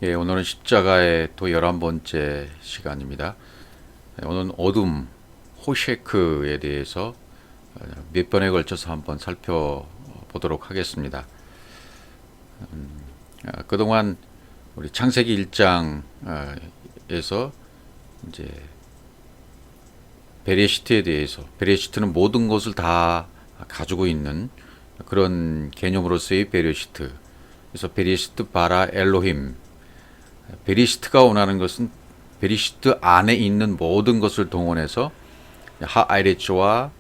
예, 오늘은 십자가의 또 11번째 시간입니다. 오늘은 어둠, 호셰크에 대해서 몇 번에 걸쳐서 한번 살펴보도록 하겠습니다. 그동안 우리 창세기 1장에서 이제 베레시트에 대해서, 베레시트는 모든 것을 다 가지고 있는 그런 개념으로서의 베레시트. 그래서 베레시트 바라 엘로힘, 베리시트가 원하는 것은 베리시트 안에 있는 모든 것을 동원해서 하아이레츠와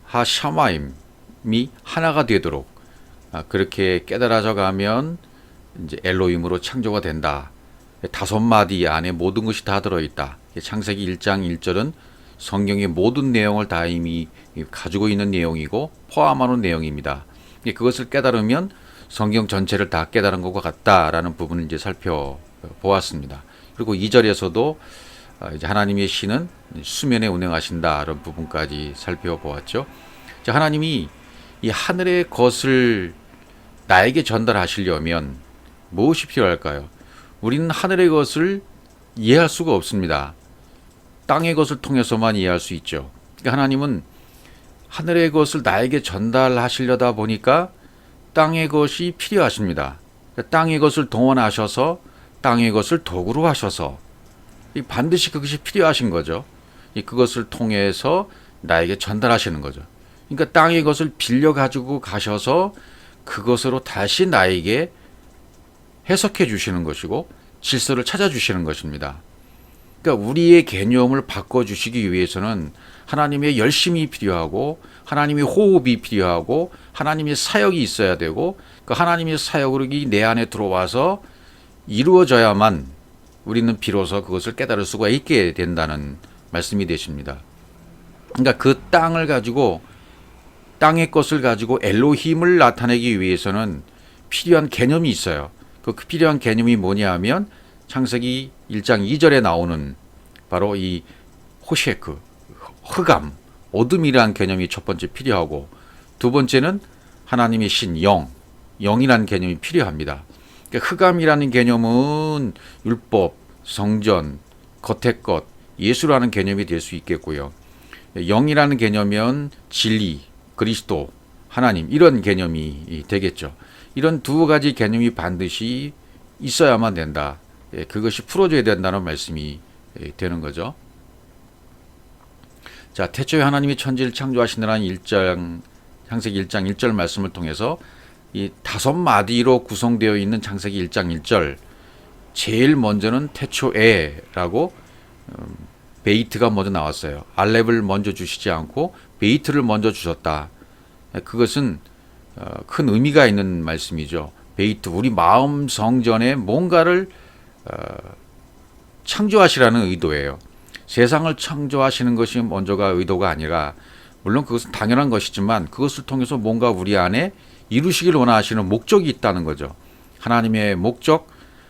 하샤마임이 하나가 되도록 그렇게 깨달아져 가면 이제 엘로힘으로 창조가 된다. 5마디 안에 모든 것이 다 들어있다. 창세기 1장 1절은 성경의 모든 내용을 다 이미 가지고 있는 내용이고 포함하는 내용입니다. 그것을 깨달으면 성경 전체를 다 깨달은 것과 같다라는 부분을 이제 살펴보았습니다. 그리고 2절에서도 이제 하나님의 신은 수면에 운행하신다라는 부분까지 살펴보았죠. 하나님이 이 하늘의 것을 나에게 전달하시려면 무엇이 필요할까요? 우리는 하늘의 것을 이해할 수가 없습니다. 땅의 것을 통해서만 이해할 수 있죠. 그러니까 하나님은 하늘의 것을 나에게 전달하시려다 보니까 땅의 것이 필요하십니다. 땅의 것을 동원하셔서 땅의 것을 도구로 하셔서 반드시 그것이 필요하신 거죠. 그것을 통해서 나에게 전달하시는 거죠. 그러니까 땅의 것을 빌려 가지고 가셔서 그것으로 다시 나에게 해석해 주시는 것이고 질서를 찾아 주시는 것입니다. 그러니까 우리의 개념을 바꿔 주시기 위해서는 하나님의 열심이 필요하고 하나님의 호흡이 필요하고 하나님의 사역이 있어야 되고 그 하나님의 사역이 내 안에 들어와서 이루어져야만 우리는 비로소 그것을 깨달을 수가 있게 된다는 말씀이 되십니다. 그러니까 그 땅을 가지고 땅의 것을 가지고 엘로힘을 나타내기 위해서는 필요한 개념이 있어요. 그 필요한 개념이 뭐냐 하면 창세기 1장 2절에 나오는 바로 이 호셰크, 흑암, 어둠이라는 개념이 첫 번째 필요하고 두 번째는 하나님의 신, 영이라는 개념이 필요합니다. 그러니까 흑암이라는 개념은 율법, 성전, 겉의 것, 예수라는 개념이 될 수 있겠고요. 영이라는 개념은 진리, 그리스도, 하나님 이런 개념이 되겠죠. 이런 두 가지 개념이 반드시 있어야만 된다. 그것이 풀어져야 된다는 말씀이 되는 거죠. 자, 태초에 하나님이 천지를 창조하시느라는 1장, 창세기 1장 1절 말씀을 통해서 이 5마디로 구성되어 있는 창세기 1장 1절, 제일 먼저는 태초에라고 베이트가 먼저 나왔어요. 알렙을 먼저 주시지 않고 베이트를 먼저 주셨다. 그것은 큰 의미가 있는 말씀이죠. 베이트, 우리 마음 성전에 뭔가를 창조하시라는 의도예요. 세상을 창조하시는 것이 먼저가 의도가 아니라 물론 그것은 당연한 것이지만 그것을 통해서 뭔가 우리 안에 이루시길 원하시는 목적이 있다는 거죠. 하나님의 목적,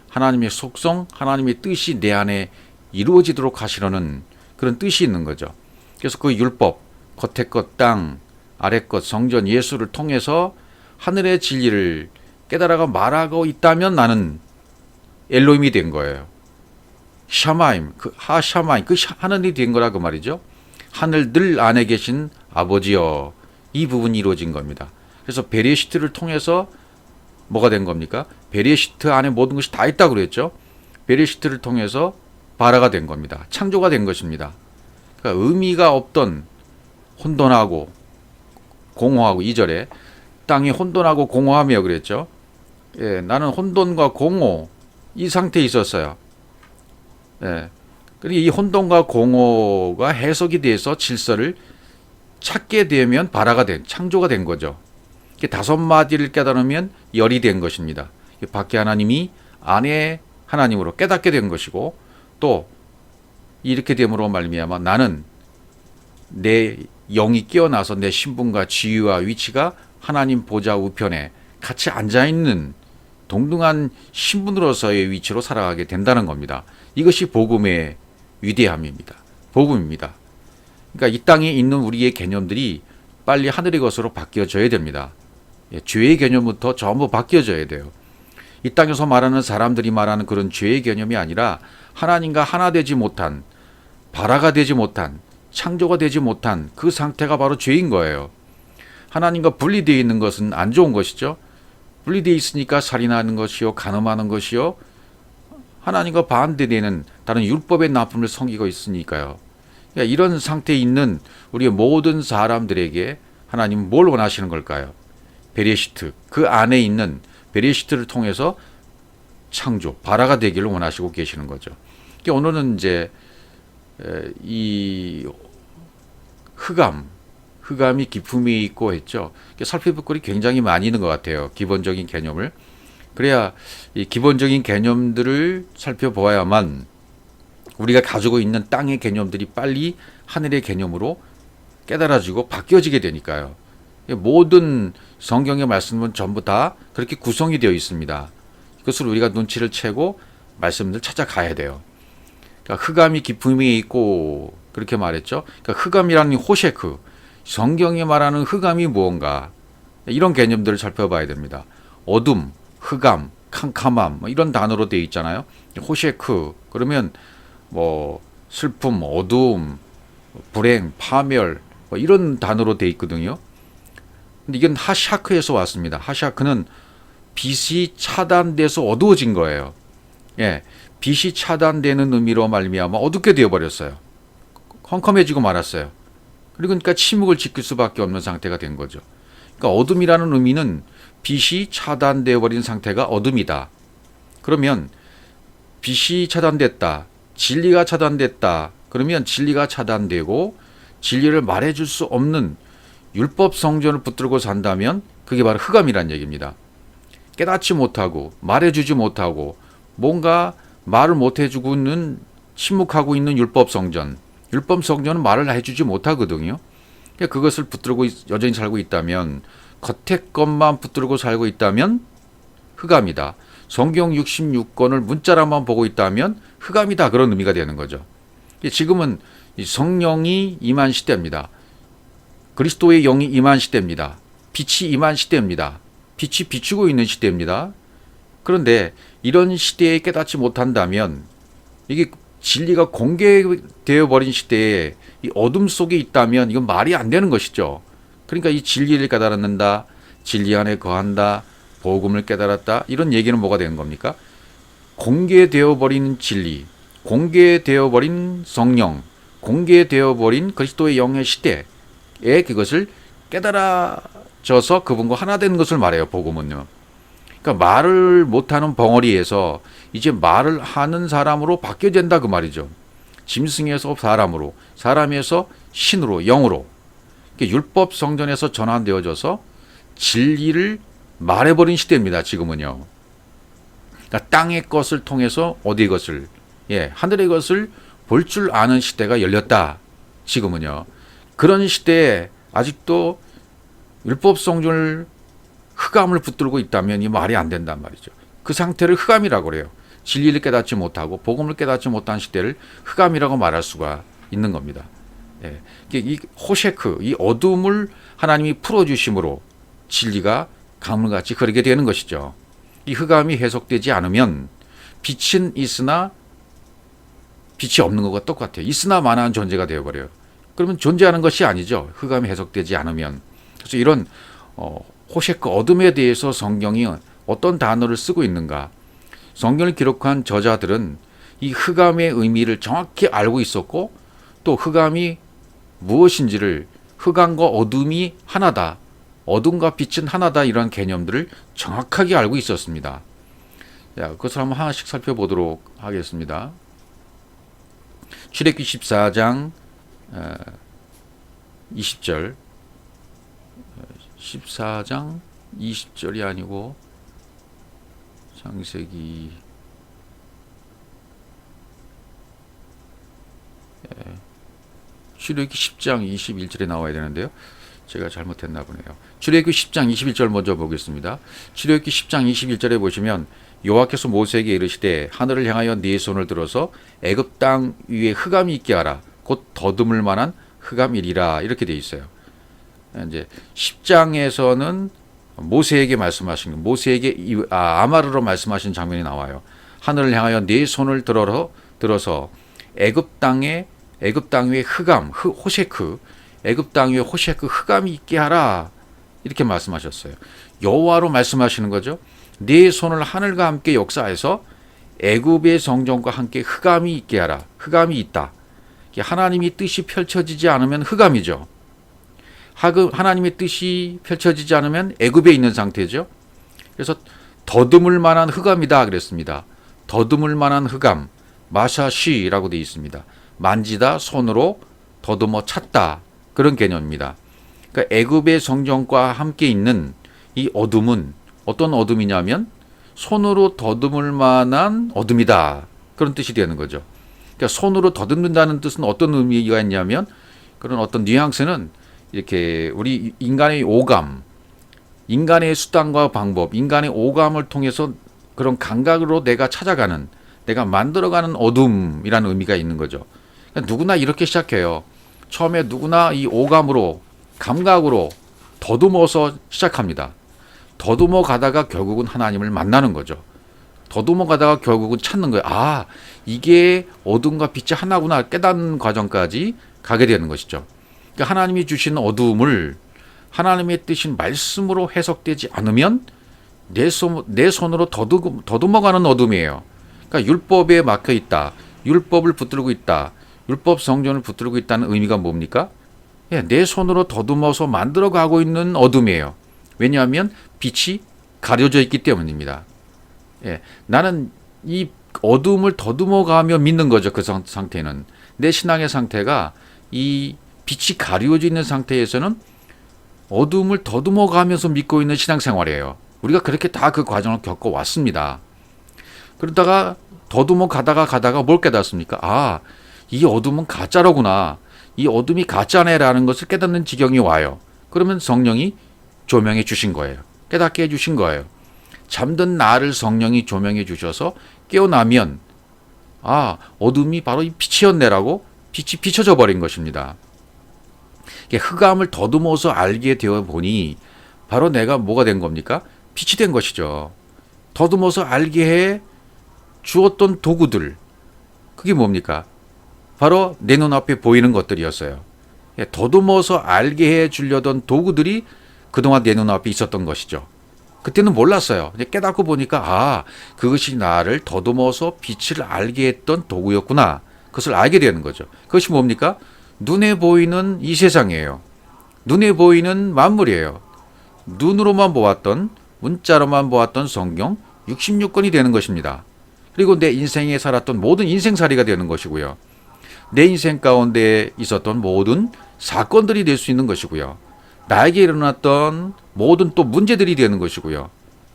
하나님의 속성, 하나님의 뜻이 내 안에 이루어지도록 하시려는 그런 뜻이 있는 거죠. 그래서 그 율법, 겉의 것, 땅, 아래 것, 성전, 예수를 통해서 하늘의 진리를 깨달아가 말하고 있다면 나는 엘로힘이 된 거예요. 샤마임, 그 하샤마임, 그 하늘이 된 거라 그 말이죠. 하늘들 안에 계신 아버지여, 이 부분이 이루어진 겁니다. 그래서 베레시트를 통해서 뭐가 된 겁니까? 베레시트 안에 모든 것이 다 있다고 그랬죠. 베레시트를 통해서 바라가 된 겁니다. 창조가 된 것입니다. 그러니까 의미가 없던 혼돈하고 공허하고 2절에 땅이 혼돈하고 공허하며 그랬죠. 예, 나는 혼돈과 공허 이 상태에 있었어요. 예. 그리고 이 혼돈과 공허가 해석이 돼서 질서를 찾게 되면 바라가 된, 창조가 된 거죠. 5마디를 깨달으면 열이 된 것입니다. 밖에 하나님이 안에 하나님으로 깨닫게 된 것이고 또 이렇게 됨으로 말미암아 나는 내 영이 깨어나서 내 신분과 지위와 위치가 하나님 보좌 우편에 같이 앉아있는 동등한 신분으로서의 위치로 살아가게 된다는 겁니다. 이것이 복음의 위대함입니다. 복음입니다. 그러니까 이 땅에 있는 우리의 개념들이 빨리 하늘의 것으로 바뀌어져야 됩니다. 죄의 개념부터 전부 바뀌어져야 돼요. 이 땅에서 말하는 사람들이 말하는 그런 죄의 개념이 아니라 하나님과 하나 되지 못한, 발화가 되지 못한, 창조가 되지 못한 그 상태가 바로 죄인 거예요. 하나님과 분리되어 있는 것은 안 좋은 것이죠. 분리되어 있으니까 살인하는 것이요, 간음하는 것이요, 하나님과 반대되는 다른 율법의 나쁨을 섬기고 있으니까요. 그러니까 이런 상태에 있는 우리의 모든 사람들에게 하나님은 뭘 원하시는 걸까요? 베레시트, 그 안에 있는 베레시트를 통해서 창조, 발화가 되기를 원하시고 계시는 거죠. 그러니까 오늘은 이제 이 흑암이 기품이 있고 했죠. 살펴볼 거리 굉장히 많이 있는 것 같아요. 기본적인 개념을. 그래야 이 기본적인 개념들을 살펴보아야만 우리가 가지고 있는 땅의 개념들이 빨리 하늘의 개념으로 깨달아지고 바뀌어지게 되니까요. 모든 성경의 말씀은 전부 다 그렇게 구성이 되어 있습니다. 그것을 우리가 눈치를 채고 말씀을 찾아가야 돼요. 그러니까 흑암이 기품이 있고 그렇게 말했죠. 그러니까 흑암이라는 호셰크, 성경이 말하는 흑암이 무언가, 이런 개념들을 살펴봐야 됩니다. 어둠, 흑암, 캄캄함 이런 단어로 되어 있잖아요. 호셰크 그러면 뭐 슬픔, 어두움, 불행, 파멸 이런 단어로 되어 있거든요. 근데 이건 하샤크에서 왔습니다. 하샤크는 빛이 차단돼서 어두워진 거예요. 예, 빛이 차단되는 의미로 말미암아 어둡게 되어버렸어요. 컴컴해지고 말았어요. 그러니까 침묵을 지킬 수밖에 없는 상태가 된 거죠. 그러니까 어둠이라는 의미는 빛이 차단되어 버린 상태가 어둠이다. 그러면 빛이 차단됐다, 진리가 차단됐다. 그러면 진리가 차단되고 진리를 말해줄 수 없는 율법 성전을 붙들고 산다면 그게 바로 흑암이란 얘기입니다. 깨닫지 못하고 말해주지 못하고 뭔가 말을 못해주고 있는, 침묵하고 있는 율법 성전, 율법 성전은 말을 해주지 못하거든요. 그것을 붙들고 여전히 살고 있다면, 겉에 것만 붙들고 살고 있다면 흑암이다. 성경 66권을 문자로만 보고 있다면 흑암이다, 그런 의미가 되는 거죠. 지금은 성령이 임한 시대입니다. 그리스도의 영이 임한 시대입니다. 빛이 임한 시대입니다. 빛이 비추고 있는 시대입니다. 그런데 이런 시대에 깨닫지 못한다면, 이게 진리가 공개되어 버린 시대에 이 어둠 속에 있다면 이건 말이 안 되는 것이죠. 그러니까 이 진리를 깨달았는다, 진리 안에 거한다, 복음을 깨달았다, 이런 얘기는 뭐가 되는 겁니까? 공개되어 버린 진리, 공개되어 버린 성령, 공개되어 버린 그리스도의 영의 시대에 그것을 깨달아져서 그분과 하나 된 것을 말해요, 복음은요. 그러니까 말을 못하는 벙어리에서 이제 말을 하는 사람으로 바뀌어야 된다, 그 말이죠. 짐승에서 사람으로, 사람에서 신으로, 영으로. 그러니까 율법 성전에서 전환되어져서 진리를 말해버린 시대입니다, 지금은요. 그러니까 땅의 것을 통해서 어디의 것을, 하늘의 것을 볼 줄 아는 시대가 열렸다, 지금은요. 그런 시대에 아직도 율법 성전을, 흑암을 붙들고 있다면 이 말이 안 된단 말이죠. 그 상태를 흑암이라고 그래요. 진리를 깨닫지 못하고 복음을 깨닫지 못한 시대를 흑암이라고 말할 수가 있는 겁니다. 이 호셰크, 이 어둠을 하나님이 풀어주심으로 진리가 가물같이 흐르게 되는 것이죠. 이 흑암이 해석되지 않으면 빛은 있으나 빛이 없는 것과 똑같아요. 있으나 마나한 존재가 되어버려요. 그러면 존재하는 것이 아니죠. 흑암이 해석되지 않으면. 그래서 이런 호셰크, 어둠에 대해서 성경이 어떤 단어를 쓰고 있는가. 성경을 기록한 저자들은 이 흑암의 의미를 정확히 알고 있었고, 또 흑암이 무엇인지를, 흑암과 어둠이 하나다, 어둠과 빛은 하나다, 이런 개념들을 정확하게 알고 있었습니다. 자, 그것을 한번 하나씩 살펴보도록 하겠습니다. 출애굽기 14장 20절, 14장 20절이 아니고 창세기 출애굽기 10장 21절에 나와야 되는데요. 제가 잘못했나 보네요. 출애굽기 10장 21절 먼저 보겠습니다. 출애굽기 10장 21절에 보시면 여호와께서 모세에게 이르시되 하늘을 향하여 네 손을 들어서 애굽 땅 위에 흑암이 있게 하라. 곧 더듬을 만한 흑암이리라. 이렇게 돼 있어요. 이제 10장에서는 모세에게 말씀하신 모세에게 아마르로 말씀하신 장면이 나와요. 하늘을 향하여 네 손을 들어서 애굽 땅 위에 호셰크 애굽 땅 위에 호셰크 흑암이 있게 하라 이렇게 말씀하셨어요. 여호와로 말씀하시는 거죠. 네 손을 하늘과 함께 역사해서 애굽의 성전과 함께 흑암이 있게 하라. 흑암이 있다. 하나님이 뜻이 펼쳐지지 않으면 흑암이죠. 하나님의 뜻이 펼쳐지지 않으면 애굽에 있는 상태죠. 그래서 더듬을 만한 흑암이다 그랬습니다. 더듬을 만한 흑암, 마샤시라고 되어 있습니다. 만지다, 손으로 더듬어 찾다 그런 개념입니다. 그러니까 애굽의 성전과 함께 있는 이 어둠은 어떤 어둠이냐면 손으로 더듬을 만한 어둠이다 그런 뜻이 되는 거죠. 그러니까 손으로 더듬는다는 뜻은 어떤 의미가 있냐면 그런 어떤 뉘앙스는 이렇게 우리 인간의 오감, 인간의 수단과 방법, 인간의 오감을 통해서 그런 감각으로 내가 찾아가는, 내가 만들어가는 어둠이라는 의미가 있는 거죠. 그러니까 누구나 이렇게 시작해요. 처음에 누구나 이 오감으로, 감각으로 더듬어서 시작합니다. 더듬어 가다가 결국은 하나님을 만나는 거죠. 더듬어 가다가 결국은 찾는 거예요. 아, 이게 어둠과 빛이 하나구나 깨닫는 과정까지 가게 되는 것이죠. 그러니까 하나님이 주신 어둠을 하나님의 뜻인 말씀으로 해석되지 않으면 내 손으로 더듬어가는 어둠이에요. 그러니까 율법에 막혀 있다. 율법을 붙들고 있다. 율법 성전을 붙들고 있다는 의미가 뭡니까? 예, 내 손으로 더듬어서 만들어가고 있는 어둠이에요. 왜냐하면 빛이 가려져 있기 때문입니다. 예, 나는 이 어둠을 더듬어가며 믿는 거죠. 그 상태는. 내 신앙의 상태가 이 빛이 가려져 있는 상태에서는 어둠을 더듬어 가면서 믿고 있는 신앙생활이에요. 우리가 그렇게 다 그 과정을 겪어왔습니다. 그러다가 더듬어 가다가 뭘 깨닫습니까? 아, 이 어둠은 가짜로구나. 이 어둠이 가짜네라는 것을 깨닫는 지경이 와요. 그러면 성령이 조명해 주신 거예요. 깨닫게 해 주신 거예요. 잠든 나를 성령이 조명해 주셔서 깨어나면 아, 어둠이 바로 이 빛이었네라고 빛이 비춰져 버린 것입니다. 흑암을 더듬어서 알게 되어 보니 바로 내가 뭐가 된 겁니까? 빛이 된 것이죠. 더듬어서 알게 해 주었던 도구들, 그게 뭡니까? 바로 내 눈앞에 보이는 것들이었어요. 더듬어서 알게 해 주려던 도구들이 그동안 내 눈앞에 있었던 것이죠. 그때는 몰랐어요. 깨닫고 보니까 아, 그것이 나를 더듬어서 빛을 알게 했던 도구였구나. 그것을 알게 되는 거죠. 그것이 뭡니까? 눈에 보이는 이 세상이에요. 눈에 보이는 만물이에요. 눈으로만 보았던, 문자로만 보았던 성경 66권이 되는 것입니다. 그리고 내 인생에 살았던 모든 인생살이가 되는 것이고요. 내 인생 가운데 있었던 모든 사건들이 될 수 있는 것이고요. 나에게 일어났던 모든 또 문제들이 되는 것이고요.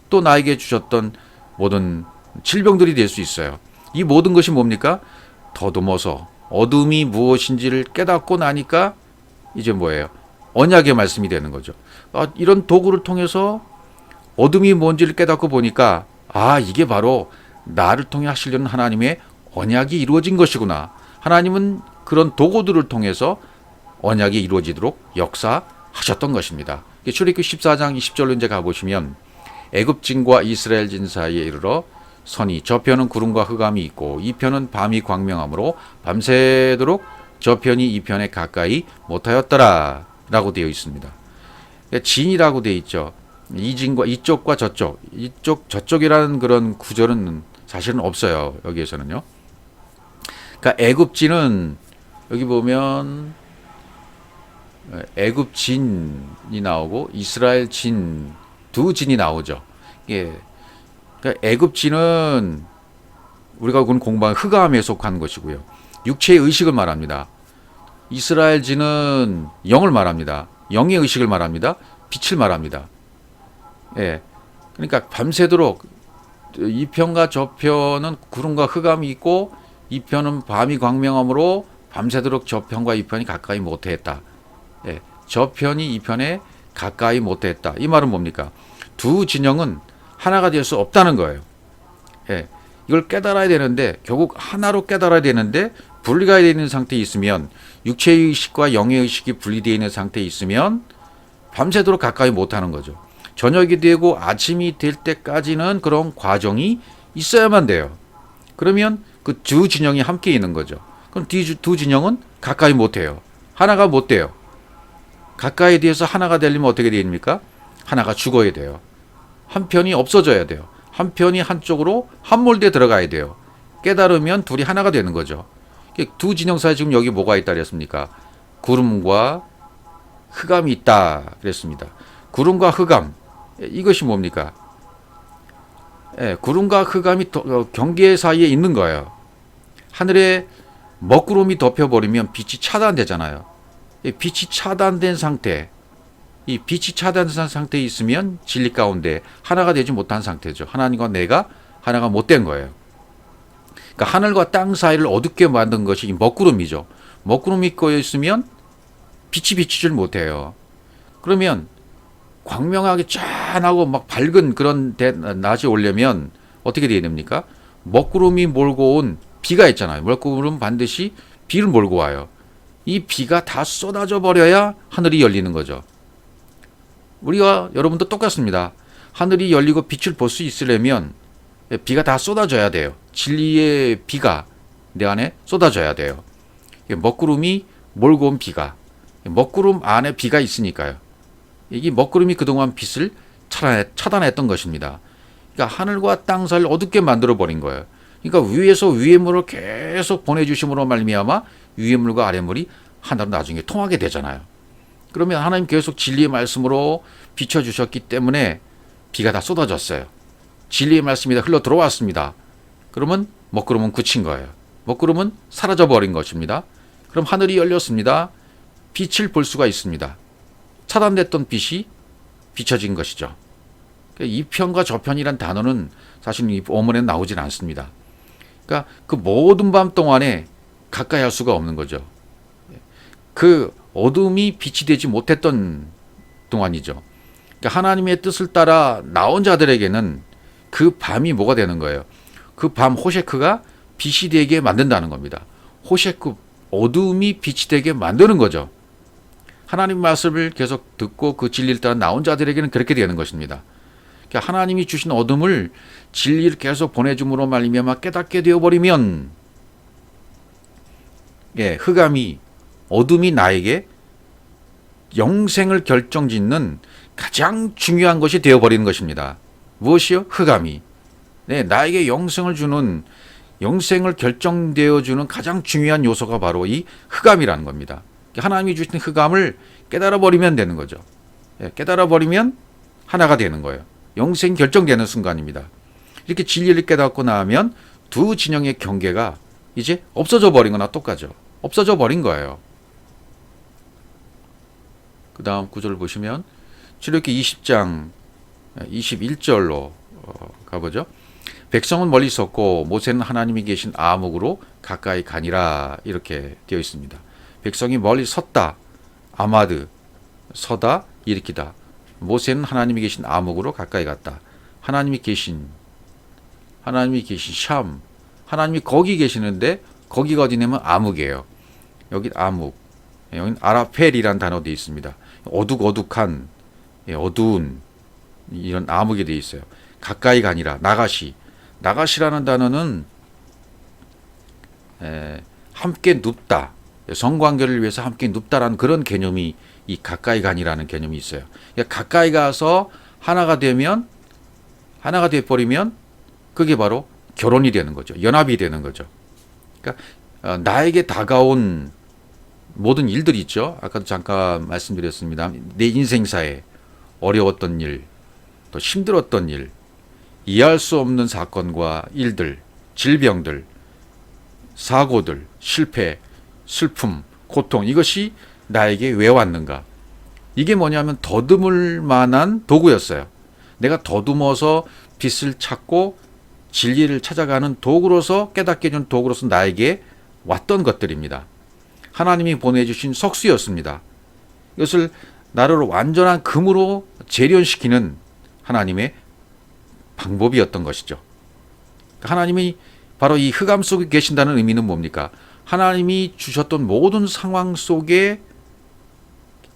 또 나에게 주셨던 모든 질병들이 될 수 있어요. 이 모든 것이 뭡니까? 더듬어서 어둠이 무엇인지를 깨닫고 나니까 이제 뭐예요? 언약의 말씀이 되는 거죠. 이런 도구를 통해서 어둠이 뭔지를 깨닫고 보니까 아, 이게 바로 나를 통해 하시려는 하나님의 언약이 이루어진 것이구나. 하나님은 그런 도구들을 통해서 언약이 이루어지도록 역사하셨던 것입니다. 출애굽기 14장 20절로 이제 가보시면 애굽진과 이스라엘진 사이에 이르러 선이 저편은 구름과 흑암이 있고 이편은 밤이 광명하므로 밤새도록 저편이 이편에 가까이 못하였더라 라고 되어 있습니다. 진이라고 되어 있죠. 이진과 이쪽과 저쪽, 저쪽이라는 그런 구절은 사실은 없어요. 여기에서는요. 그러니까 애굽진은 여기 보면 애굽진이 나오고 이스라엘 진, 두 진이 나오죠. 예. 그러니까 애굽진은 우리가 공부한 흑암에 속한 것이고요. 육체의 의식을 말합니다. 이스라엘 진은 영을 말합니다. 영의 의식을 말합니다. 빛을 말합니다. 예. 그러니까 밤새도록 이 편과 저 편은 구름과 흑암이 있고 이 편은 밤이 광명함으로 밤새도록 저 편과 이 편이 가까이 못했다. 예. 저 편이 이 편에 가까이 못했다. 이 말은 뭡니까? 두 진영은 하나가 될 수 없다는 거예요. 예. 이걸 깨달아야 되는데 결국 하나로 깨달아야 되는데 분리가 되어 있는 상태에 있으면 육체의 의식과 영의 의식이 분리되어 있는 상태에 있으면 밤새도록 가까이 못하는 거죠. 저녁이 되고 아침이 될 때까지는 그런 과정이 있어야만 돼요. 그러면 그 두 진영이 함께 있는 거죠. 그럼 두 진영은 가까이 못 해요. 하나가 못 돼요. 가까이 돼서 하나가 되려면 어떻게 됩니까? 하나가 죽어야 돼요. 한 편이 없어져야 돼요. 한 편이 한쪽으로 함몰돼 들어가야 돼요. 깨달으면 둘이 하나가 되는 거죠. 두 진영 사이에 지금 여기 뭐가 있다 그랬습니까? 구름과 흑암이 있다 그랬습니다. 구름과 흑암, 이것이 뭡니까? 구름과 흑암이 경계 사이에 있는 거예요. 하늘에 먹구름이 덮여버리면 빛이 차단되잖아요. 빛이 차단된 상태, 이 빛이 차단된 상태에 있으면 진리 가운데 하나가 되지 못한 상태죠. 하나님과 내가 하나가 못된 거예요. 그러니까 하늘과 땅 사이를 어둡게 만든 것이 이 먹구름이죠. 먹구름이 꺼여 있으면 빛이 비치질 못해요. 그러면 광명하게 짠하고 막 밝은 그런 낮이 오려면 어떻게 돼야 됩니까? 먹구름이 몰고 온 비가 있잖아요. 먹구름은 반드시 비를 몰고 와요. 이 비가 다 쏟아져 버려야 하늘이 열리는 거죠. 우리가 여러분도 똑같습니다. 하늘이 열리고 빛을 볼 수 있으려면 비가 다 쏟아져야 돼요. 진리의 비가 내 안에 쏟아져야 돼요. 먹구름이 몰고 온 비가, 먹구름 안에 비가 있으니까요. 이 먹구름이 그동안 빛을 차단했던 것입니다. 그러니까 하늘과 땅 사이를 어둡게 만들어 버린 거예요. 그러니까 위에서 위의 물을 계속 보내주심으로 말미암아 위의 물과 아래 물이 하나로 나중에 통하게 되잖아요. 그러면 하나님 계속 진리의 말씀으로 비춰주셨기 때문에 비가 다 쏟아졌어요. 진리의 말씀이 다 흘러 들어왔습니다. 그러면 먹구름은 굳힌 거예요. 먹구름은 사라져 버린 것입니다. 그럼 하늘이 열렸습니다. 빛을 볼 수가 있습니다. 차단됐던 빛이 비춰진 것이죠. 이 편과 저편이란 단어는 사실 이 어문에 나오진 않습니다. 그러니까 그 모든 밤 동안에 가까이 할 수가 없는 거죠. 그 어둠이 빛이 되지 못했던 동안이죠. 그러니까 하나님의 뜻을 따라 나온 자들에게는 그 밤이 뭐가 되는 거예요? 그 밤 호셰크가 빛이 되게 만든다는 겁니다. 호셰크, 어둠이 빛이 되게 만드는 거죠. 하나님 말씀을 계속 듣고 그 진리를 따라 나온 자들에게는 그렇게 되는 것입니다. 그러니까 하나님이 주신 어둠을 진리를 계속 보내줌으로 말미암아 깨닫게 되어버리면 흑암이, 어둠이 나에게 영생을 결정짓는 가장 중요한 것이 되어버리는 것입니다. 무엇이요? 흑암이. 나에게 영생을 주는, 영생을 결정되어주는 가장 중요한 요소가 바로 이 흑암이라는 겁니다. 하나님이 주신 흑암을 깨달아버리면 되는 거죠. 깨달아버리면 하나가 되는 거예요. 영생이 결정되는 순간입니다. 이렇게 진리를 깨닫고 나면 두 진영의 경계가 이제 없어져 버린 거나 똑같죠. 없어져 버린 거예요. 그 다음 구절을 보시면 출애굽기 20장 21절로 가보죠. 백성은 멀리 섰고 모세는 하나님이 계신 아목으로 가까이 가니라, 이렇게 되어 있습니다. 백성이 멀리 섰다, 아마드, 서다, 일으키다. 모세는 하나님이 계신 아목으로 가까이 갔다. 하나님이 계신 샴, 하나님이 거기 계시는데 거기가 어디냐면 아묵이에요. 여기 아묵, 여기는 아라펠이라는 단어 되어 있습니다. 어둑어둑한, 어두운 이런 아묵이 되어 있어요. 가까이 가니라, 나가시라는 단어는 함께 눕다, 성관계를 위해서 함께 눕다라는 그런 개념이 이 가까이 가니라는 개념이 있어요. 그러니까 가까이 가서 하나가 되면, 하나가 되어버리면 그게 바로 결혼이 되는 거죠. 연합이 되는 거죠. 그러니까 나에게 다가온 모든 일들이 있죠. 아까도 잠깐 말씀드렸습니다. 내 인생사에 어려웠던 일, 또 힘들었던 일, 이해할 수 없는 사건과 일들, 질병들, 사고들, 실패, 슬픔, 고통, 이것이 나에게 왜 왔는가? 이게 뭐냐면 더듬을 만한 도구였어요. 내가 더듬어서 빛을 찾고 진리를 찾아가는 도구로서, 깨닫게 해준 도구로서 나에게 왔던 것들입니다. 하나님이 보내주신 석수였습니다. 이것을 나를 완전한 금으로 재련시키는 하나님의 방법이었던 것이죠. 하나님이 바로 이 흑암 속에 계신다는 의미는 뭡니까? 하나님이 주셨던 모든 상황 속에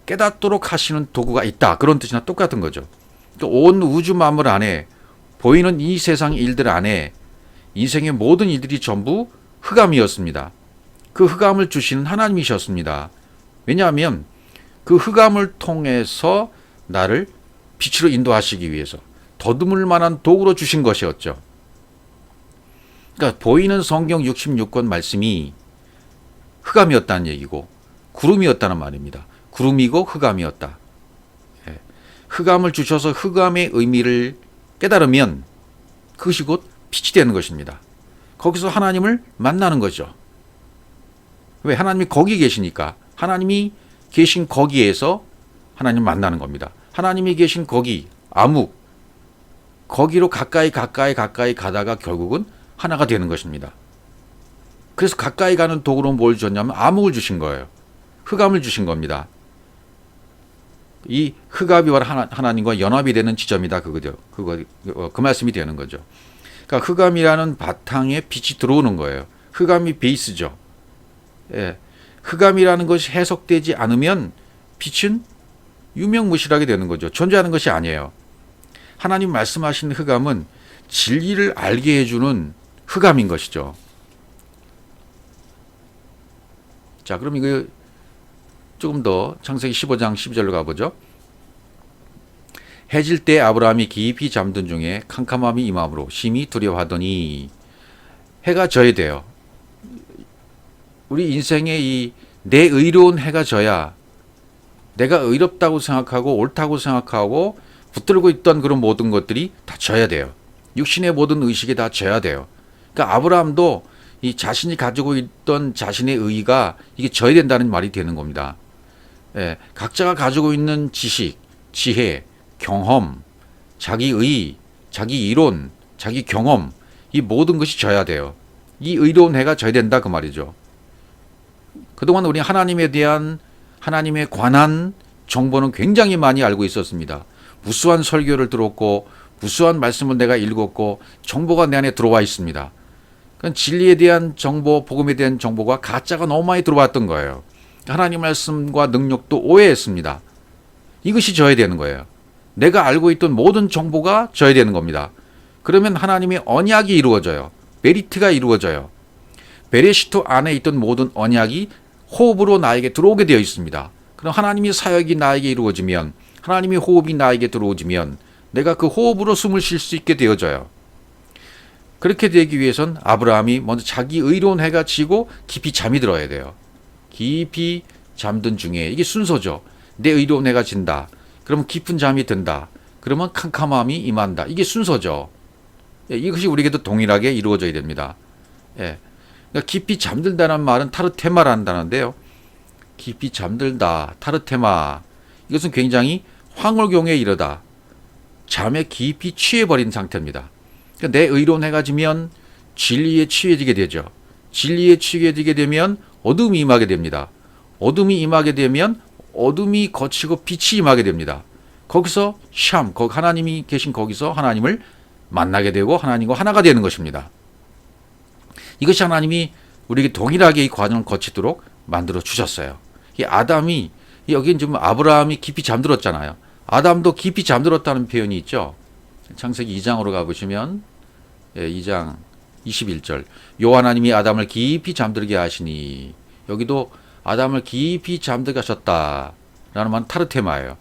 깨닫도록 하시는 도구가 있다, 그런 뜻이나 똑같은 거죠. 온 우주 만물 안에 보이는 이 세상 일들 안에 인생의 모든 일들이 전부 흑암이었습니다. 그 흑암을 주시는 하나님이셨습니다. 왜냐하면 그 흑암을 통해서 나를 빛으로 인도하시기 위해서 더듬을 만한 도구로 주신 것이었죠. 그러니까 보이는 성경 66권 말씀이 흑암이었다는 얘기고 구름이었다는 말입니다. 구름이고 흑암이었다. 흑암을 주셔서 흑암의 의미를 깨달으면 그것이 곧 빛이 되는 것입니다. 거기서 하나님을 만나는 거죠. 왜? 하나님이 거기 계시니까. 하나님이 계신 거기에서 하나님 만나는 겁니다. 하나님이 계신 거기, 암흑, 거기로 가까이 가다가 결국은 하나가 되는 것입니다. 그래서 가까이 가는 도구로 뭘 주셨냐면 암흑을 주신 거예요. 흑암을 주신 겁니다. 이 흑암이 하나님과 연합이 되는 지점이다. 그 말씀이 되는 거죠. 그러니까 흑암이라는 바탕에 빛이 들어오는 거예요. 흑암이 베이스죠. 예. 흑암이라는 것이 해석되지 않으면 빛은 유명무실하게 되는 거죠. 존재하는 것이 아니에요. 하나님 말씀하신 흑암은 진리를 알게 해주는 흑암인 것이죠. 자, 그럼 이거 조금 더 창세기 15장 12절로 가보죠. 해질 때 아브라함이 깊이 잠든 중에 캄캄함이 임함으로 심히 두려워하더니 해가 져야 돼요. 우리 인생에 이 내 의로운 해가 져야 내가 의롭다고 생각하고 옳다고 생각하고 붙들고 있던 그런 모든 것들이 다 져야 돼요. 육신의 모든 의식이 다 져야 돼요. 그러니까 아브라함도 이 자신이 가지고 있던 자신의 의가 이게 져야 된다는 말이 되는 겁니다. 예, 각자가 가지고 있는 지식, 지혜, 경험, 자기 의, 자기 이론, 자기 경험, 이 모든 것이 져야 돼요. 이 의로운 해가 져야 된다 그 말이죠. 그동안 우리 하나님에 대한 하나님에 관한 정보는 굉장히 많이 알고 있었습니다. 무수한 설교를 들었고 무수한 말씀을 내가 읽었고 정보가 내 안에 들어와 있습니다. 그건 진리에 대한 정보, 복음에 대한 정보가 가짜가 너무 많이 들어왔던 거예요. 하나님 말씀과 능력도 오해했습니다. 이것이 져야 되는 거예요. 내가 알고 있던 모든 정보가 져야 되는 겁니다. 그러면 하나님의 언약이 이루어져요. 메리트가 이루어져요. 베레시토 안에 있던 모든 언약이 호흡으로 나에게 들어오게 되어 있습니다. 그럼 하나님의 사역이 나에게 이루어지면 하나님의 호흡이 나에게 들어오지면 내가 그 호흡으로 숨을 쉴 수 있게 되어져요. 그렇게 되기 위해선 아브라함이 먼저 자기 의로운 해가 지고 깊이 잠이 들어야 돼요. 깊이 잠든 중에 이게 순서죠. 내 의로운 해가 진다. 그러면 깊은 잠이 든다. 그러면 캄캄함이 임한다. 이게 순서죠. 이것이 우리에게도 동일하게 이루어져야 됩니다. 예. 그러니까 깊이 잠들다는 말은 타르테마라는 단어인데요. 깊이 잠들다, 타르테마. 이것은 굉장히 황홀경에 이르다. 잠에 깊이 취해버린 상태입니다. 그러니까 내 의로운 해가 지면 진리에 취해지게 되죠. 진리에 취해지게 되면 어둠이 임하게 됩니다. 어둠이 임하게 되면 어둠이 거치고 빛이 임하게 됩니다. 거기서 거기 하나님이 계신 거기서 하나님을 만나게 되고 하나님과 하나가 되는 것입니다. 이것이 하나님이 우리에게 동일하게 이 과정을 거치도록 만들어 주셨어요. 이 아담이 여기 지금 아브라함이 깊이 잠들었잖아요. 아담도 깊이 잠들었다는 표현이 있죠. 창세기 2장으로 가보시면 2장 21절 여호와 하나님이 아담을 깊이 잠들게 하시니 여기도 아담을 깊이 잠들게 하셨다 라는 말은 타르테마예요.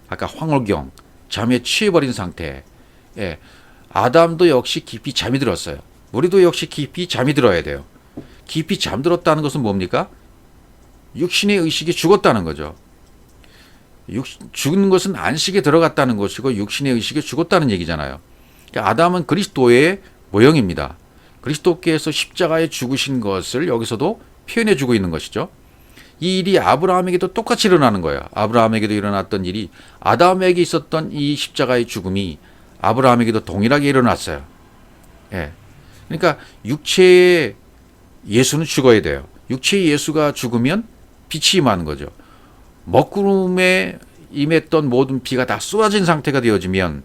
아까 황홀경, 잠에 취해버린 상태. 아담도 역시 깊이 잠이 들었어요. 우리도 역시 깊이 잠이 들어야 돼요. 깊이 잠들었다는 것은 뭡니까? 육신의 의식이 죽었다는 거죠. 죽은 것은 안식에 들어갔다는 것이고 육신의 의식이 죽었다는 얘기잖아요. 그러니까 아담은 그리스도의 모형입니다. 그리스도께서 십자가에 죽으신 것을 여기서도 표현해 주고 있는 것이죠. 이 일이 아브라함에게도 똑같이 일어나는 거예요. 아브라함에게도 일어났던 일이 아담에게 있었던 이 십자가의 죽음이 아브라함에게도 동일하게 일어났어요. 그러니까 육체의 예수는 죽어야 돼요. 육체의 예수가 죽으면 빛이 임하는 거죠. 먹구름에 임했던 모든 비가 다 쏟아진 상태가 되어지면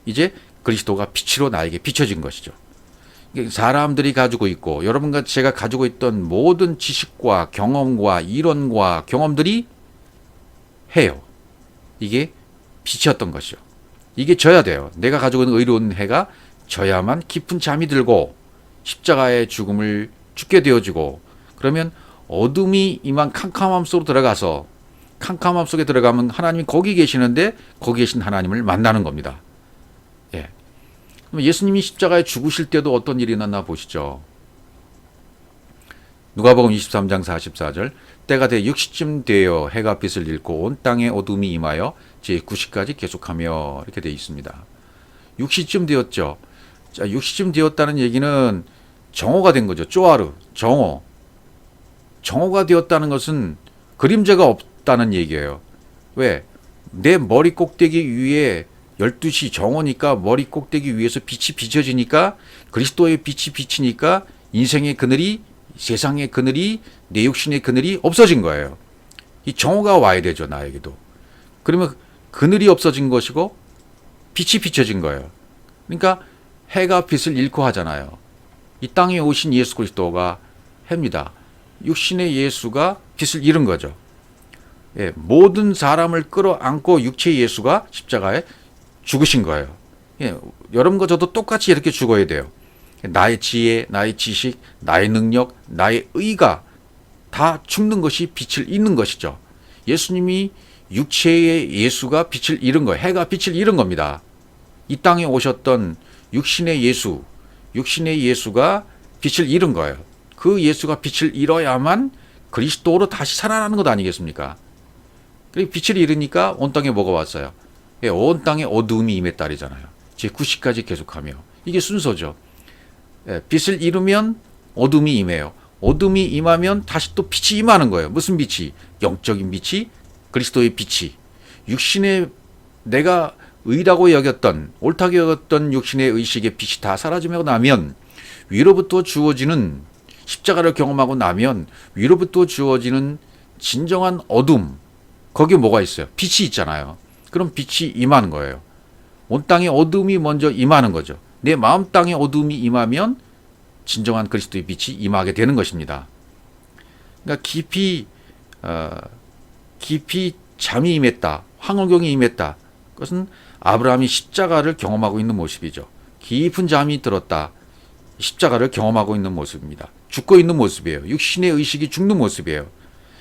이제 그리스도가 빛으로 나에게 비춰진 것이죠. 사람들이 가지고 있고 여러분과 제가 가지고 있던 모든 지식과 경험과 이론과 경험들이 해요. 이게 빛이었던 것이죠. 이게 져야 돼요. 내가 가지고 있는 의로운 해가 져야만 깊은 잠이 들고 십자가의 죽음을 죽게 되어지고, 그러면 어둠이 임한 캄캄함 속으로 들어가서, 캄캄함 속에 들어가면 하나님이 거기 계시는데 거기 계신 하나님을 만나는 겁니다. 예. 예수님이 십자가에 죽으실 때도 어떤 일이 났나 보시죠. 누가복음 23장 44절, 때가 돼 6시쯤 되어 해가 빛을 잃고 온 땅에 어둠이 임하여 제9시까지 계속하며, 이렇게 되어 있습니다. 6시쯤 되었죠. 자, 6시쯤 되었다는 얘기는 정오가 된 거죠. 쪼아르, 정오. 정오가 되었다는 것은 그림자가 없다는 얘기예요. 왜? 내 머리 꼭대기 위에 12시 정오니까 머리 꼭대기 위에서 빛이 비춰지니까, 그리스도의 빛이 비치니까 인생의 그늘이, 세상의 그늘이, 내 육신의 그늘이 없어진 거예요. 이 정오가 와야 되죠, 나에게도. 그러면 그늘이 없어진 것이고 빛이 비춰진 거예요. 그러니까 해가 빛을 잃고 하잖아요. 이 땅에 오신 예수 그리스도가 해입니다. 육신의 예수가 빛을 잃은 거죠. 예, 모든 사람을 끌어안고 육체의 예수가 십자가에 죽으신 거예요. 예, 여러분과 저도 똑같이 이렇게 죽어야 돼요. 나의 지혜, 나의 지식, 나의 능력, 나의 의가 다 죽는 것이 빛을 잃는 것이죠. 예수님이 육체의 예수가 빛을 잃은 거예요. 해가 빛을 잃은 겁니다. 이 땅에 오셨던 육신의 예수, 육신의 예수가 빛을 잃은 거예요. 그 예수가 빛을 잃어야만 그리스도로 다시 살아나는 것 아니겠습니까? 그리고 빛을 잃으니까 온 땅에 뭐가 왔어요? 예, 온 땅에 어둠이 임했다리잖아요. 제9시까지 계속하며. 이게 순서죠. 예, 빛을 잃으면 어둠이 임해요. 어둠이 임하면 다시 또 빛이 임하는 거예요. 무슨 빛이? 영적인 빛이, 그리스도의 빛이. 육신의 내가 의라고 여겼던, 옳다고 여겼던 육신의 의식의 빛이 다 사라지고 나면, 위로부터 주어지는, 십자가를 경험하고 나면 위로부터 주어지는 진정한 어둠, 거기에 뭐가 있어요? 빛이 있잖아요. 그럼 빛이 임하는 거예요. 온 땅에 어둠이 먼저 임하는 거죠. 내 마음 땅에 어둠이 임하면 진정한 그리스도의 빛이 임하게 되는 것입니다. 그러니까 깊이 잠이 임했다, 황홀경이 임했다. 그것은 아브라함이 십자가를 경험하고 있는 모습이죠. 깊은 잠이 들었다. 십자가를 경험하고 있는 모습입니다. 죽고 있는 모습이에요. 육신의 의식이 죽는 모습이에요.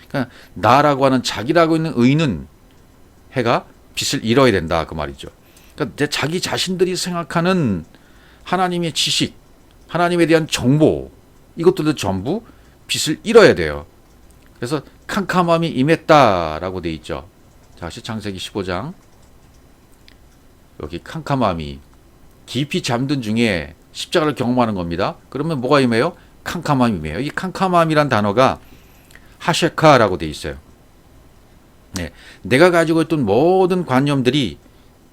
그러니까 나라고 하는 자기라고 있는 의는 해가 빛을 잃어야 된다, 그 말이죠. 그러니까 자기 자신들이 생각하는 하나님의 지식, 하나님에 대한 정보, 이것들도 전부 빛을 잃어야 돼요. 그래서 캄캄함이 임했다라고 돼 있죠. 다시 창세기 15장. 여기 캄캄함이, 깊이 잠든 중에 십자가를 경험하는 겁니다. 그러면 뭐가 임해요? 캄캄함이 임해요. 이 캄캄함이란 단어가 하셰카라고 돼 있어요. 네, 내가 가지고 있던 모든 관념들이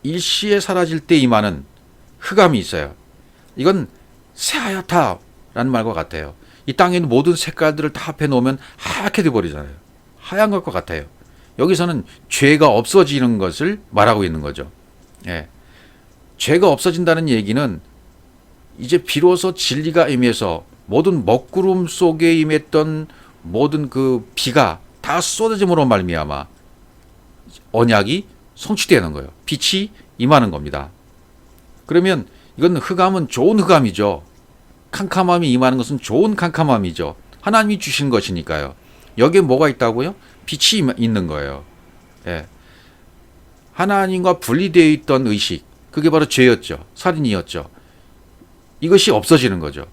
일시에 사라질 때 임하는 흑암이 있어요. 이건 새하얗다라는 말과 같아요. 이 땅에 있는 모든 색깔들을 다 합해 놓으면 하얗게 돼버리잖아요. 하얀 것과 같아요. 여기서는 죄가 없어지는 것을 말하고 있는 거죠. 예. 죄가 없어진다는 얘기는 이제 비로소 진리가 임해서 모든 먹구름 속에 임했던 모든 그 비가 다 쏟아짐으로 말미암아 언약이 성취되는 거예요. 빛이 임하는 겁니다. 그러면 이건 흑암은 좋은 흑암이죠. 캄캄함이 임하는 것은 좋은 캄캄함이죠. 하나님이 주신 것이니까요. 여기에 뭐가 있다고요? 빛이 있는 거예요. 예. 하나님과 분리되어 있던 의식, 그게 바로 죄였죠. 살인이었죠. 이것이 없어지는 거죠.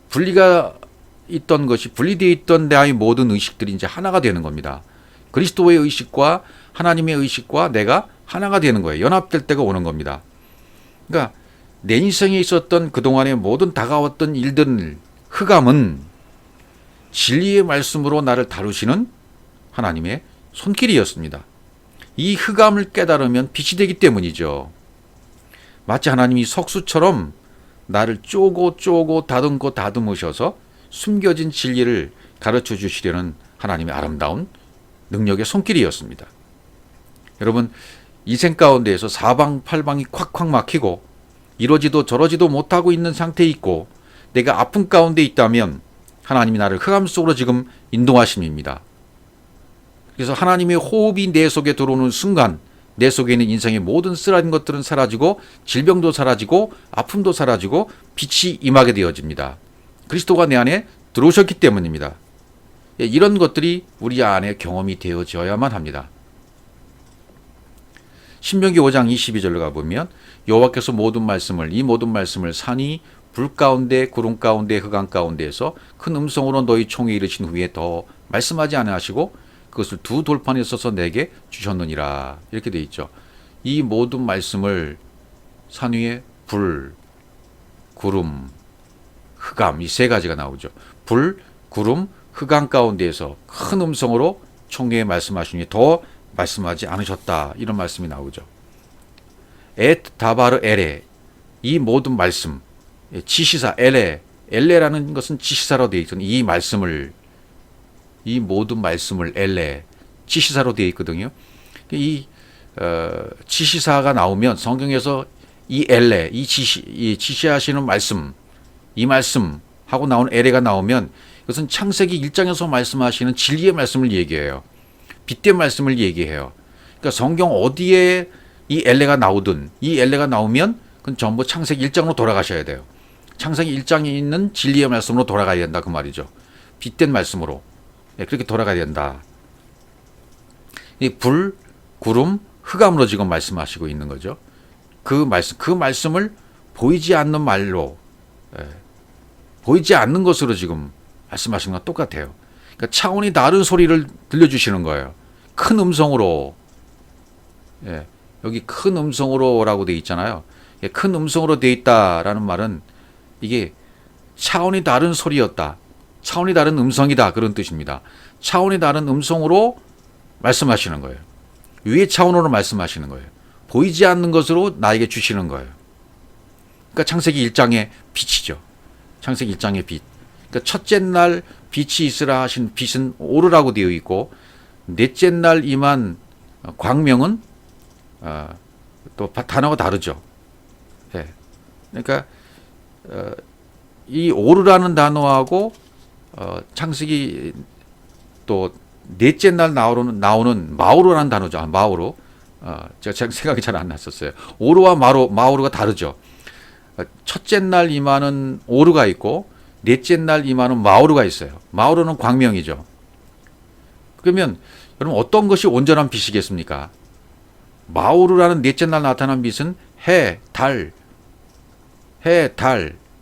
분리가 있던 것이, 분리되어 있던 나의 모든 의식들이 이제 하나가 되는 겁니다. 그리스도의 의식과 하나님의 의식과 내가 하나가 되는 거예요. 연합될 때가 오는 겁니다. 그러니까 내 인생에 있었던 그동안의 모든 다가왔던 일들, 흑암은 진리의 말씀으로 나를 다루시는 하나님의 손길이었습니다. 이 흑암을 깨달으면 빛이 되기 때문이죠. 마치 하나님이 석수처럼 나를 쪼고 다듬으셔서 숨겨진 진리를 가르쳐 주시려는 하나님의 아름다운 능력의 손길이었습니다. 여러분, 인생 가운데에서 사방팔방이 콱콱 막히고 이러지도 저러지도 못하고 있는 상태에 있고 내가 아픔 가운데 있다면 하나님이 나를 흑암 속으로 지금 인도하심입니다. 그래서 하나님의 호흡이 내 속에 들어오는 순간 내 속에 있는 인생의 모든 쓰라린 것들은 사라지고 질병도 사라지고 아픔도 사라지고 빛이 임하게 되어집니다. 그리스도가 내 안에 들어오셨기 때문입니다. 이런 것들이 우리 안에 경험이 되어져야만 합니다. 신명기 5장 22절로 가보면 여호와께서 이 모든 말씀을 산이 불 가운데 구름 가운데 흑암 가운데에서 큰 음성으로 너희 총에 이르신 후에 더 말씀하지 아니하시고 그것을 두 돌판에 써서 내게 주셨느니라. 이렇게 되어 있죠. 이 모든 말씀을 산 위에 불, 구름, 흑암 이 세 가지가 나오죠. 불, 구름, 흑암 가운데에서 큰 음성으로 총회에 말씀하시니 더 말씀하지 않으셨다. 이런 말씀이 나오죠. 엣 다바르 엘레 이 모든 말씀 지시사 엘레라는 것은 지시사로 되어 있던 이 모든 말씀을 엘레 지시사로 되어 있거든요. 이 지시사가 나오면 성경에서 이 엘레 이 지시하시는 말씀 이 말씀 하고 나온 엘레가 나오면 이것은 창세기 1장에서 말씀하시는 진리의 말씀을 얘기해요. 빛된 말씀을 얘기해요. 그러니까 성경 어디에 이 엘레가 나오든 이 엘레가 나오면 그건 전부 창세기 1장으로 돌아가셔야 돼요. 창세기 1장에 있는 진리의 말씀으로 돌아가야 된다 그 말이죠. 빛된 말씀으로 그렇게 돌아가야 된다. 이 불, 구름, 흑암으로 지금 말씀하시고 있는 거죠. 그 말씀을 보이지 않는 말로 보이지 않는 것으로 지금 말씀하시는 건 똑같아요. 그러니까 차원이 다른 소리를 들려주시는 거예요. 큰 음성으로 여기 큰 음성으로라고 돼 있잖아요. 큰 음성으로 돼 있다라는 말은 이게 차원이 다른 소리였다. 차원이 다른 음성이다. 그런 뜻입니다. 차원이 다른 음성으로 말씀하시는 거예요. 위의 차원으로 말씀하시는 거예요. 보이지 않는 것으로 나에게 주시는 거예요. 그러니까 창세기 1장의 빛이죠. 창세기 1장의 빛. 그러니까 첫째 날 빛이 있으라 하신 빛은 오르라고 되어 있고 넷째 날 임한 광명은 또 단어가 다르죠. 그러니까 이 오르라는 단어하고 창세기 또 넷째 날 나오는 마오르라는 단어죠. 마오르. 제가 생각이 잘 안 났었어요. 오르와 마오르가 다르죠. 첫째 날 임하는 오르가 있고 넷째 날 임하는 마오르가 있어요. 마오르는 광명이죠. 그러면 여러분 어떤 것이 온전한 빛이겠습니까? 마오르라는 넷째 날 나타난 빛은 해, 달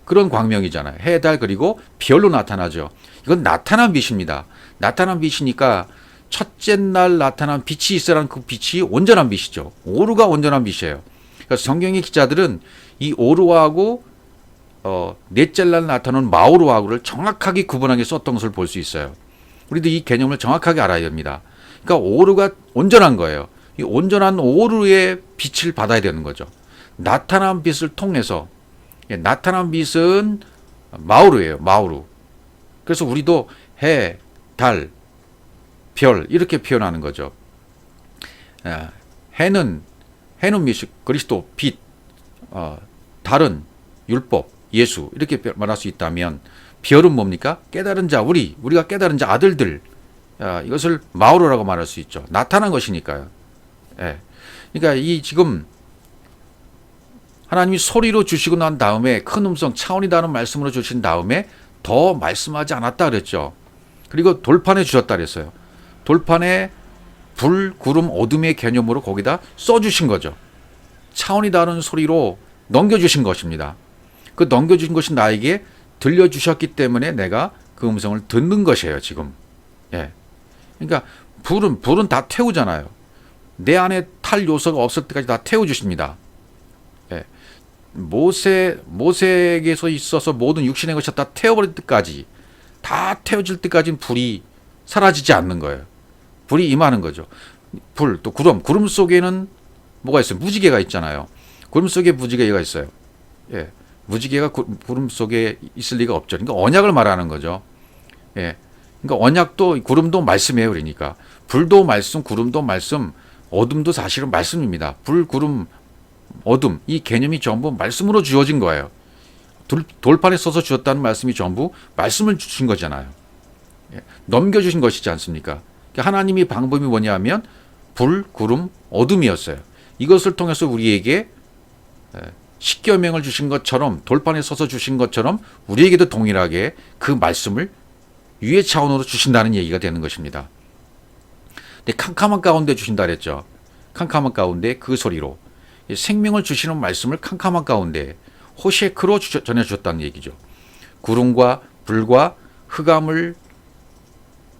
그런 광명이잖아요. 해, 달 그리고 별로 나타나죠. 이건 나타난 빛입니다. 나타난 빛이니까 첫째 날 나타난 빛이 있으라는 그 빛이 온전한 빛이죠. 오르가 온전한 빛이에요. 그러니까 성경의 기자들은 이 오르하고 넷째 날 나타나는 마오르하고를 정확하게 구분하게 썼던 것을 볼 수 있어요. 우리도 이 개념을 정확하게 알아야 됩니다. 그러니까 오르가 온전한 거예요. 이 온전한 오르의 빛을 받아야 되는 거죠. 나타난 빛을 통해서 나타난 빛은 마오르예요. 마오르. 그래서 우리도 해, 달, 별 이렇게 표현하는 거죠. 해는 그리스도, 빛, 달은 율법, 예수 이렇게 말할 수 있다면 별은 뭡니까? 깨달은 자, 우리가 깨달은 자 아들들 이것을 마오르라고 말할 수 있죠. 나타난 것이니까요. 그러니까 이 지금 하나님이 소리로 주시고 난 다음에 큰 음성 차원이 다른 말씀으로 주신 다음에 더 말씀하지 않았다 그랬죠. 그리고 돌판에 주셨다 그랬어요. 돌판에 불, 구름, 어둠의 개념으로 거기다 써주신 거죠. 차원이 다른 소리로 넘겨주신 것입니다. 그 넘겨주신 것이 나에게 들려주셨기 때문에 내가 그 음성을 듣는 것이에요, 지금. 그러니까 불은 다 태우잖아요. 내 안에 탈 요소가 없을 때까지 다 태워주십니다. 모세에게서 있어서 모든 육신의 것이 다 태워버릴 때까지, 다 태워질 때까지는 불이 사라지지 않는 거예요. 불이 임하는 거죠. 불, 또 구름 속에는 뭐가 있어요? 무지개가 있잖아요. 구름 속에 무지개가 있어요. 무지개가 구름 속에 있을 리가 없죠. 그러니까 언약을 말하는 거죠. 그러니까 언약도 구름도 말씀이에요. 그러니까 불도 말씀, 구름도 말씀, 어둠도 사실은 말씀입니다. 불, 구름, 어둠 이 개념이 전부 말씀으로 주어진 거예요. 돌판에 써서 주었다는 말씀이 전부 말씀을 주신 거잖아요. 넘겨주신 것이지 않습니까? 하나님의 방법이 뭐냐면 불, 구름, 어둠이었어요. 이것을 통해서 우리에게 십계명을 주신 것처럼 돌판에 서서 주신 것처럼 우리에게도 동일하게 그 말씀을 유해 차원으로 주신다는 얘기가 되는 것입니다. 근데 캄캄한 가운데 주신다 그랬죠. 캄캄한 가운데 그 소리로 생명을 주시는 말씀을 캄캄한 가운데 호셰크로 전해주셨다는 얘기죠. 구름과 불과 흑암을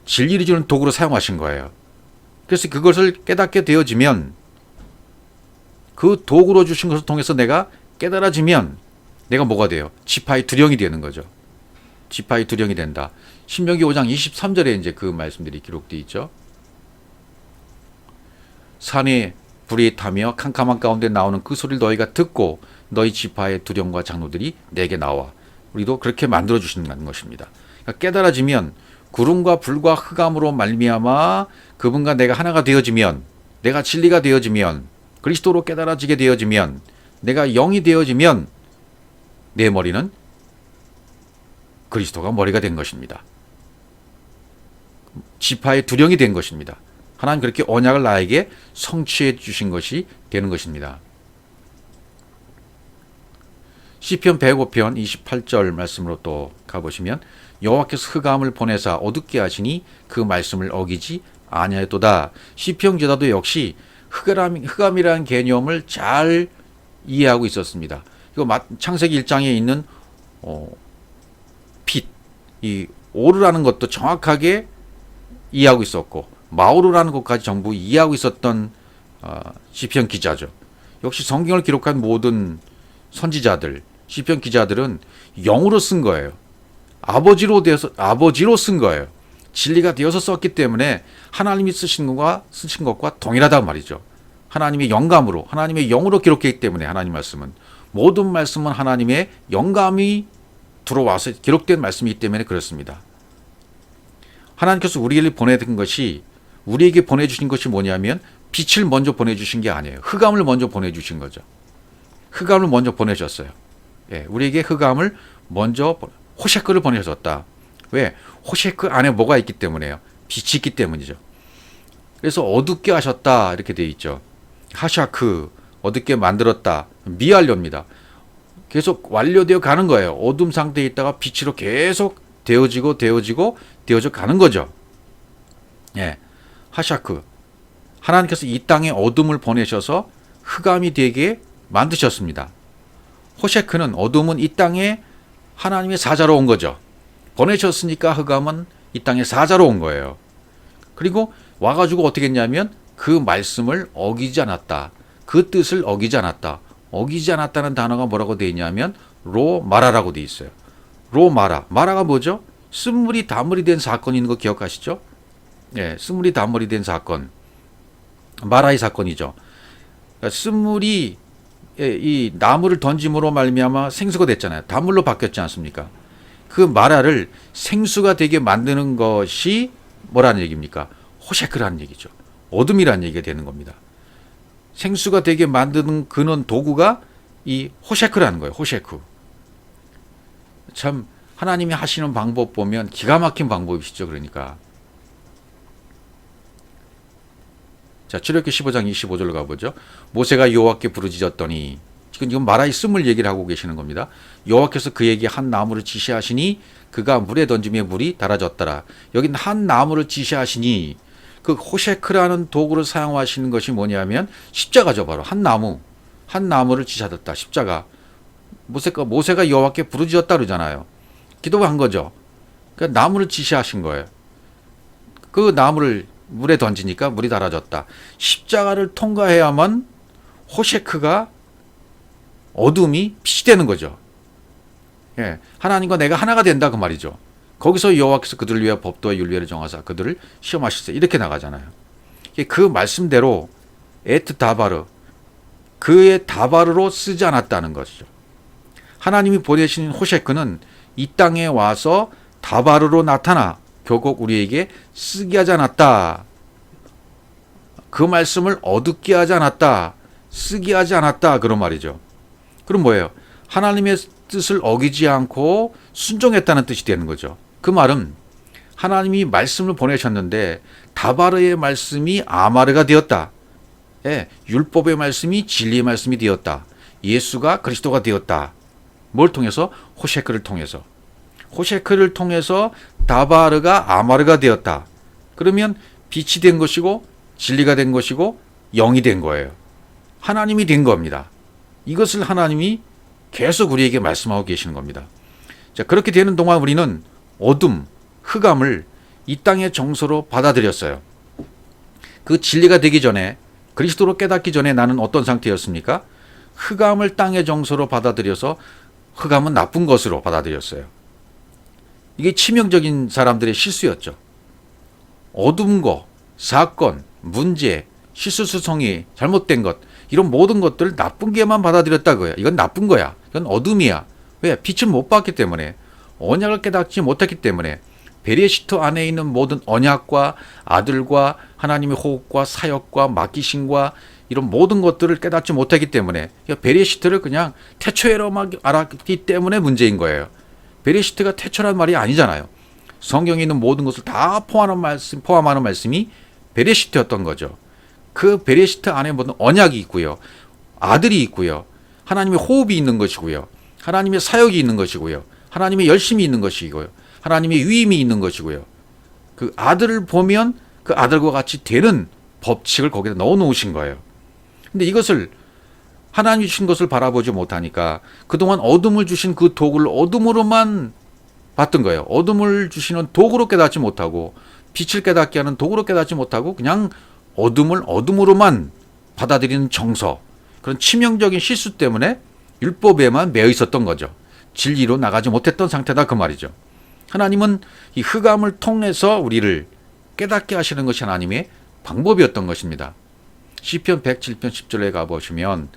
진리를 주는 도구로 사용하신 거예요. 그래서 그것을 깨닫게 되어지면 그 도구로 주신 것을 통해서 내가 깨달아지면 내가 뭐가 돼요? 지파의 두령이 되는 거죠. 지파의 두령이 된다. 신명기 5장 23절에 이제 그 말씀들이 기록되어 있죠. 산에 불이 타며 캄캄한 가운데 나오는 그 소리를 너희가 듣고 너희 지파의 두령과 장로들이 내게 나와. 우리도 그렇게 만들어 주시는 것입니다. 그러니까 깨달아지면 구름과 불과 흑암으로 말미암아 그분과 내가 하나가 되어지면, 내가 진리가 되어지면, 그리스도로 깨달아지게 되어지면, 내가 영이 되어지면 내 머리는 그리스도가 머리가 된 것입니다. 지파의 두령이 된 것입니다. 하나님 그렇게 언약을 나에게 성취해 주신 것이 되는 것입니다. 시편 105편 28절 말씀으로 또 가보시면 여호와께서 흑암을 보내사 어둡게 하시니 그 말씀을 어기지 아니하였도다. 시편 기자도 역시 흑암이라는 개념을 잘 이해하고 있었습니다. 이거 창세기 1장에 있는 빛, 이 오르라는 것도 정확하게 이해하고 있었고 마오르라는 것까지 전부 이해하고 있었던 시편 기자죠. 역시 성경을 기록한 모든 선지자들, 시편 기자들은 영으로 쓴 거예요. 아버지로 쓴 거예요. 진리가 되어서 썼기 때문에 하나님이 쓰신 것과 동일하다 말이죠. 하나님의 영감으로, 하나님의 영으로 기록했기 때문에 하나님 말씀은 모든 말씀은 하나님의 영감이 들어와서 기록된 말씀이기 때문에 그렇습니다. 하나님께서 우리를 보내준 것이 우리에게 보내주신 것이 뭐냐면 빛을 먼저 보내주신 게 아니에요. 흑암을 먼저 보내주신 거죠. 흑암을 먼저 보내셨어요. 예, 우리에게 흑암을 먼저 호셰크를 보내셨다. 왜? 호셰크 안에 뭐가 있기 때문에요. 빛이 있기 때문이죠. 그래서 어둡게 하셨다 이렇게 되어 있죠. 하샤크 어둡게 만들었다. 미완료입니다. 계속 완료되어 가는 거예요. 어둠 상태에 있다가 빛으로 계속 되어져 가는 거죠. 예, 하샤크 하나님께서 이 땅에 어둠을 보내셔서 흑암이 되게 만드셨습니다. 호셰크는 어둠은 이 땅에 하나님의 사자로 온 거죠. 보내셨으니까 흑암은 이 땅에 사자로 온 거예요. 그리고 와가지고 어떻게 했냐면 그 말씀을 어기지 않았다. 그 뜻을 어기지 않았다. 어기지 않았다는 단어가 뭐라고 되어 있냐면 로마라라고 되어 있어요. 로마라. 마라가 뭐죠? 쓴물이 단물이 된 사건이 있는 거 기억하시죠? 예, 쓴물이 단물이 된 사건. 마라의 사건이죠. 그러니까 쓴물이 이 나무를 던짐으로 말미암아 생수가 됐잖아요. 단물로 바뀌었지 않습니까? 그 마라를 생수가 되게 만드는 것이 뭐라는 얘기입니까? 호셰크라는 얘기죠. 어둠이라는 얘기가 되는 겁니다. 생수가 되게 만드는 그는 도구가 이 호셰크라는 거예요. 호셰크. 참 하나님이 하시는 방법 보면 기가 막힌 방법이시죠. 그러니까. 자, 출애굽기 15장 25절로 가보죠. 모세가 여호와께 부르짖었더니 지금 마라의 쓴물 얘기를 하고 계시는 겁니다. 여호와께서 그에게 한 나무를 지시하시니 그가 물에 던지며 물이 달아졌더라. 여기는 한 나무를 지시하시니 그 호셰크라는 도구를 사용하시는 것이 뭐냐면 십자가죠. 바로 한 나무를 지시하셨다. 십자가. 모세가 여호와께 부르짖었다 그러잖아요. 기도한 거죠. 그러니까 나무를 지시하신 거예요. 그 나무를 물에 던지니까 물이 달아졌다. 십자가를 통과해야만 호셰크가 어둠이 빛이 되는 거죠. 예, 하나님과 내가 하나가 된다 그 말이죠. 거기서 여호와께서 그들을 위하여 법도와 율례를 정하사 그들을 시험하시세 이렇게 나가잖아요. 그 말씀대로 에트 다바르 그의 다바르로 쓰지 않았다는 것이죠. 하나님이 보내신 호셰크는 이 땅에 와서 다바르로 나타나 결국 우리에게 쓰게 하지 않았다. 그 말씀을 어둡게 하지 않았다. 쓰게 하지 않았다. 그런 말이죠. 그럼 뭐예요? 하나님의 뜻을 어기지 않고 순종했다는 뜻이 되는 거죠. 그 말은 하나님이 말씀을 보내셨는데 다바르의 말씀이 아마르가 되었다. 예, 율법의 말씀이 진리의 말씀이 되었다. 예수가 그리스도가 되었다. 뭘 통해서? 호세크를 통해서. 호세크를 통해서 다바르가 아마르가 되었다. 그러면 빛이 된 것이고 진리가 된 것이고 영이 된 거예요. 하나님이 된 겁니다. 이것을 하나님이 계속 우리에게 말씀하고 계시는 겁니다. 자, 그렇게 되는 동안 우리는 어둠, 흑암을 이 땅의 정서로 받아들였어요. 그 진리가 되기 전에, 그리스도로 깨닫기 전에 나는 어떤 상태였습니까? 흑암을 땅의 정서로 받아들여서 흑암은 나쁜 것으로 받아들였어요. 이게 치명적인 사람들의 실수였죠. 어두운 거, 사건, 문제, 실수수성이, 잘못된 것, 이런 모든 것들을 나쁜 게만 받아들였다고요. 이건 나쁜 거야. 이건 어둠이야. 왜? 빛을 못 봤기 때문에, 언약을 깨닫지 못했기 때문에, 베레시트 안에 있는 모든 언약과 아들과 하나님의 호흡과 사역과 맡기심과 이런 모든 것들을 깨닫지 못했기 때문에, 베레시트를 그냥 태초에로만 알았기 때문에 문제인 거예요. 베레시트가 태초란 말이 아니잖아요. 성경에 있는 모든 것을 다 포함하는 말씀이 베레시트였던 거죠. 그 베레시트 안에 모든 언약이 있고요. 아들이 있고요. 하나님의 호흡이 있는 것이고요. 하나님의 사역이 있는 것이고요. 하나님의 열심이 있는 것이고요. 하나님의 위임이 있는 것이고요. 그 아들을 보면 그 아들과 같이 되는 법칙을 거기다 넣어 놓으신 거예요. 근데 이것을 하나님이 주신 것을 바라보지 못하니까 그동안 어둠을 주신 그 도구를 어둠으로만 봤던 거예요. 어둠을 주시는 도구로 깨닫지 못하고 빛을 깨닫게 하는 도구로 깨닫지 못하고 그냥 어둠을 어둠으로만 받아들이는 정서, 그런 치명적인 실수 때문에 율법에만 매여 있었던 거죠. 진리로 나가지 못했던 상태다 그 말이죠. 하나님은 이 흑암을 통해서 우리를 깨닫게 하시는 것이 하나님의 방법이었던 것입니다. 시편 107편 10절에 가보시면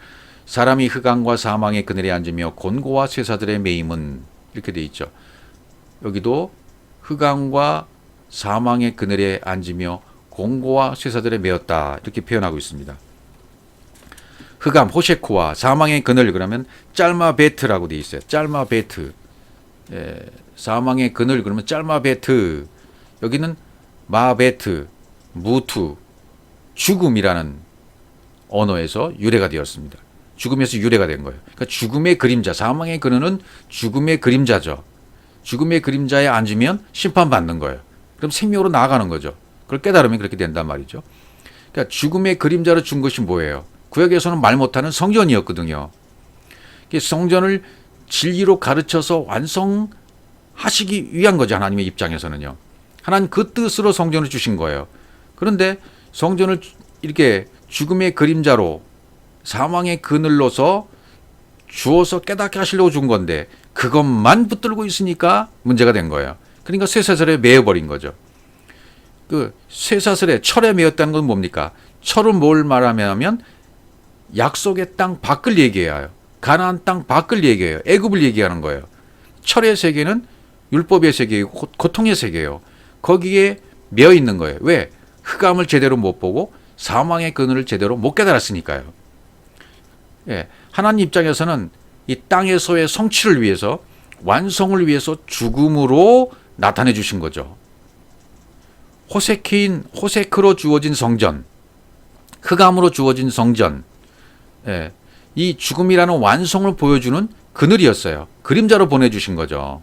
사람이 흑암과 사망의 그늘에 앉으며 곤고와 쇠사들의 매임은 이렇게 돼 있죠. 여기도 흑암과 사망의 그늘에 앉으며 곤고와 쇠사들에 매였다 이렇게 표현하고 있습니다. 흑암 호셰크와 사망의 그늘 그러면 짤마 베트라고 돼 있어요. 짤마 베트. 예, 사망의 그늘 그러면 짤마 베트. 여기는 마베트, 무투, 죽음이라는 언어에서 유래가 되었습니다. 죽음에서 유래가 된 거예요. 그러니까 죽음의 그림자, 사망의 그늘은 죽음의 그림자죠. 죽음의 그림자에 앉으면 심판받는 거예요. 그럼 생명으로 나아가는 거죠. 그걸 깨달으면 그렇게 된단 말이죠. 그러니까 죽음의 그림자로 준 것이 뭐예요? 구약에서는 말 못하는 성전이었거든요. 성전을 진리로 가르쳐서 완성하시기 위한 거죠. 하나님의 입장에서는요. 하나님 그 뜻으로 성전을 주신 거예요. 그런데 성전을 이렇게 죽음의 그림자로 사망의 그늘로서 주어서 깨닫게 하시려고 준 건데 그것만 붙들고 있으니까 문제가 된 거예요. 그러니까 쇠사슬에 매여버린 거죠. 그 쇠사슬에 철에 매였다는 건 뭡니까? 철은 뭘 말하면 약속의 땅 밖을 얘기해요. 가나안 땅 밖을 얘기해요. 애굽을 얘기하는 거예요. 철의 세계는 율법의 세계이고 고통의 세계예요. 거기에 매여 있는 거예요. 왜? 흑암을 제대로 못 보고 사망의 그늘을 제대로 못 깨달았으니까요. 예, 하나님 입장에서는 이 땅에서의 성취를 위해서 완성을 위해서 죽음으로 나타내 주신 거죠. 호세크로 주어진 성전, 흑암으로 주어진 성전, 예, 이 죽음이라는 완성을 보여주는 그늘이었어요. 그림자로 보내주신 거죠.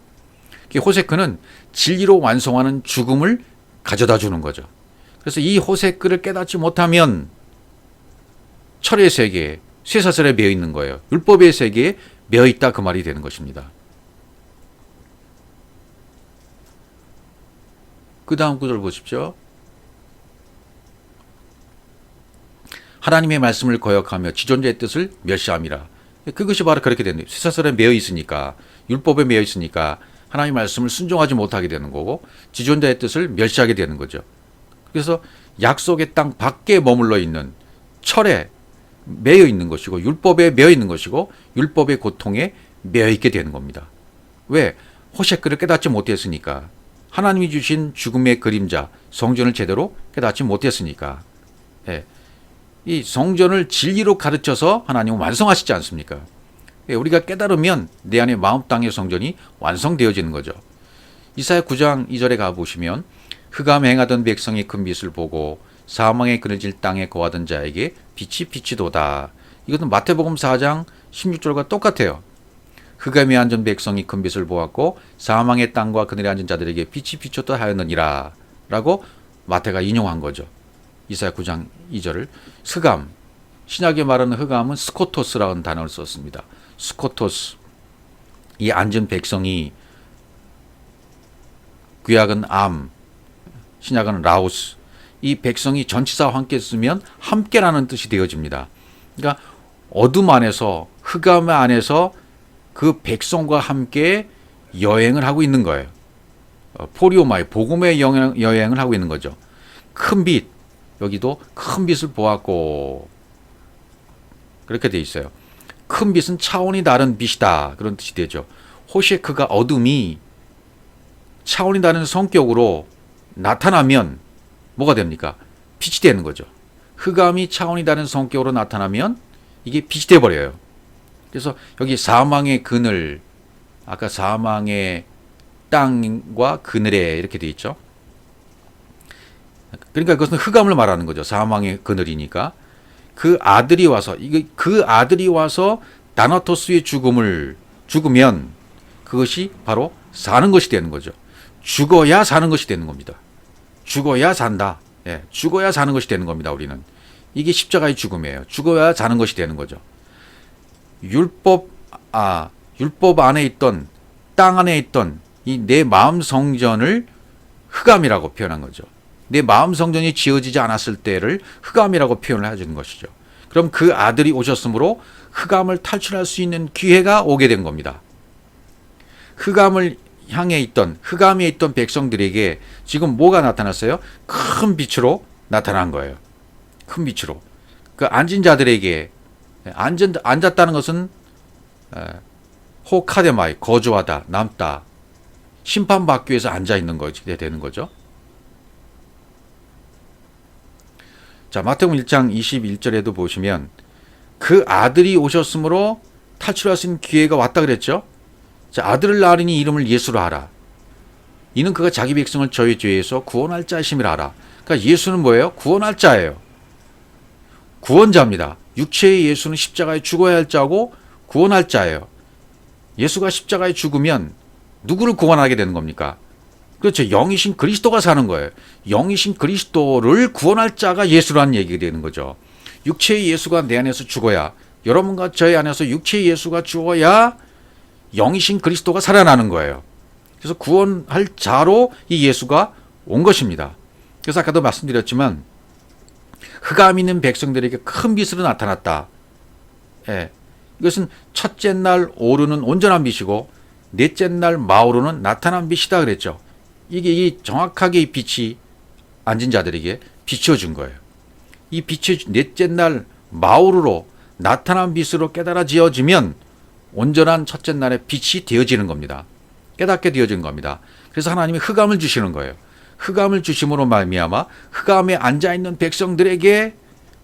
호세크는 진리로 완성하는 죽음을 가져다 주는 거죠. 그래서 이 호세크를 깨닫지 못하면 철의 세계에 쇠사슬에 매여 있는 거예요. 율법의 세계에 매여 있다 그 말이 되는 것입니다. 그 다음 구절 보십시오. 하나님의 말씀을 거역하며 지존자의 뜻을 멸시함이라. 그것이 바로 그렇게 되는 거예요. 쇠사슬에 매여 있으니까, 율법에 매여 있으니까 하나님의 말씀을 순종하지 못하게 되는 거고 지존자의 뜻을 멸시하게 되는 거죠. 그래서 약속의 땅 밖에 머물러 있는 철에 매여 있는 것이고 율법에 매여 있는 것이고 율법의 고통에 매여 있게 되는 겁니다. 왜? 호세크를 깨닫지 못했으니까. 하나님이 주신 죽음의 그림자 성전을 제대로 깨닫지 못했으니까. 예. 이 성전을 진리로 가르쳐서 하나님은 완성하시지 않습니까? 예, 우리가 깨달으면 내 안에 마음 땅의 성전이 완성되어지는 거죠. 이사야 9장 2절에 가보시면 흑암에 행하던 백성이 큰 빛을 보고 사망의 그늘질 땅에 거하던 자에게 빛이 비치도다. 이것은 마태복음 4장 16절과 똑같아요. 흑암에 앉은 백성이 큰 빛을 보았고 사망의 땅과 그늘에 앉은 자들에게 빛이 비쳤다 하였느니라 라고 마태가 인용한 거죠. 이사야 9장 2절을. 흑암, 신약에 말하는 흑암은 스코토스라는 단어를 썼습니다. 스코토스, 이 앉은 백성이, 구약은 암, 신약은 라오스, 이 백성이 전치사와 함께 쓰면 함께라는 뜻이 되어집니다. 그러니까 어둠 안에서, 흑암 안에서 그 백성과 함께 여행을 하고 있는 거예요. 포리오마이, 복음의 여행을 하고 있는 거죠. 큰 빛, 여기도 큰 빛을 보았고, 그렇게 돼 있어요. 큰 빛은 차원이 다른 빛이다, 그런 뜻이 되죠. 호셰크가 어둠이 차원이 다른 성격으로 나타나면 뭐가 됩니까? 빛이 되는 거죠. 흑암이 차원이 다른 성격으로 나타나면 이게 빛이 되어버려요. 그래서 여기 사망의 그늘, 아까 사망의 땅과 그늘에 이렇게 돼 있죠. 그러니까 그것은 흑암을 말하는 거죠. 사망의 그늘이니까. 그 아들이 와서, 그 아들이 와서 다나토스의 죽으면 그것이 바로 사는 것이 되는 거죠. 죽어야 사는 것이 되는 겁니다. 죽어야 산다. 예, 죽어야 사는 것이 되는 겁니다. 우리는. 이게 십자가의 죽음이에요. 죽어야 사는 것이 되는 거죠. 율법 안에 있던, 땅 안에 있던 이 내 마음 성전을 흑암이라고 표현한 거죠. 내 마음 성전이 지어지지 않았을 때를 흑암이라고 표현을 해주는 것이죠. 그럼 그 아들이 오셨으므로 흑암을 탈출할 수 있는 기회가 오게 된 겁니다. 흑암에 있던 백성들에게 지금 뭐가 나타났어요? 큰 빛으로 나타난 거예요. 큰 빛으로. 그 앉은 자들에게, 앉았다는 것은 호카데마이, 거주하다, 남다, 심판받기 위해서 앉아있는 것이 되는 거죠. 자, 마태복음 1장 21절에도 보시면 그 아들이 오셨으므로 탈출할 수 있는 기회가 왔다 그랬죠. 자, 아들을 낳으니 이름을 예수로 하라. 이는 그가 자기 백성을 저희 죄에서 구원할 자이심이라 하라. 그러니까 예수는 뭐예요? 구원할 자예요. 구원자입니다. 육체의 예수는 십자가에 죽어야 할 자고 구원할 자예요. 예수가 십자가에 죽으면 누구를 구원하게 되는 겁니까? 그렇죠. 영이신 그리스도가 사는 거예요. 영이신 그리스도를 구원할 자가 예수라는 얘기가 되는 거죠. 육체의 예수가 내 안에서 죽어야, 여러분과 저희 안에서 육체의 예수가 죽어야 영이신 그리스도가 살아나는 거예요. 그래서 구원할 자로 이 예수가 온 것입니다. 그래서 아까도 말씀드렸지만 흑암 있는 백성들에게 큰 빛으로 나타났다. 예. 이것은 첫째 날 오르는 온전한 빛이고 넷째 날 마오르는 나타난 빛이다 그랬죠. 이게 정확하게 이 빛이 앉은 자들에게 비춰준 거예요. 이 빛이 넷째 날 마오르로 나타난 빛으로 깨달아지어지면 온전한 첫째 날의 빛이 되어지는 겁니다. 깨닫게 되어지는 겁니다. 그래서 하나님이 흑암을 주시는 거예요. 흑암을 주심으로 말미암아 흑암에 앉아있는 백성들에게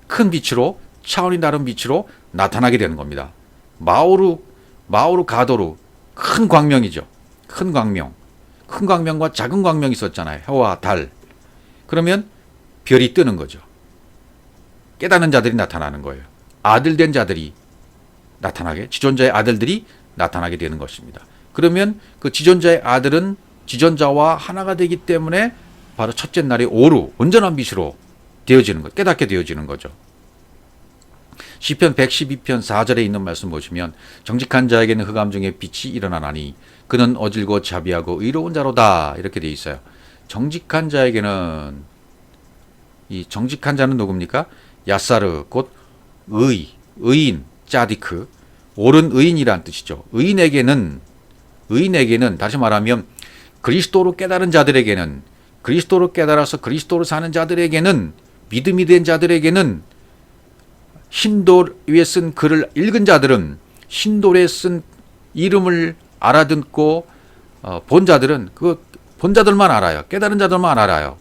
큰 빛으로, 차원이 다른 빛으로 나타나게 되는 겁니다. 마오르 가도르, 큰 광명이죠. 큰 광명. 큰 광명과 작은 광명이 있었잖아요. 해와 달. 그러면 별이 뜨는 거죠. 깨닫는 자들이 나타나는 거예요. 아들 된 자들이 나타나게, 지존자의 아들들이 나타나게 되는 것입니다. 그러면 그 지존자의 아들은 지존자와 하나가 되기 때문에 바로 첫째 날의 오루, 온전한 빛으로 되어지는 것, 깨닫게 되어지는 거죠. 시편 112편 4절에 있는 말씀 보시면 정직한 자에게는 흑암 중에 빛이 일어나나니 그는 어질고 자비하고 의로운 자로다, 이렇게 되어 있어요. 정직한 자에게는, 이 정직한 자는 누굽니까? 야사르, 곧 의인, 짜디크, 옳은 의인이란 뜻이죠. 의인에게는 다시 말하면 그리스도로 깨달은 자들에게는, 그리스도로 깨달아서 그리스도로 사는 자들에게는, 믿음이 된 자들에게는, 흰돌 위에 쓴 글을 읽은 자들은, 흰돌에 쓴 이름을 알아듣고 본 자들은 본 자들만 알아요. 깨달은 자들만 알아요.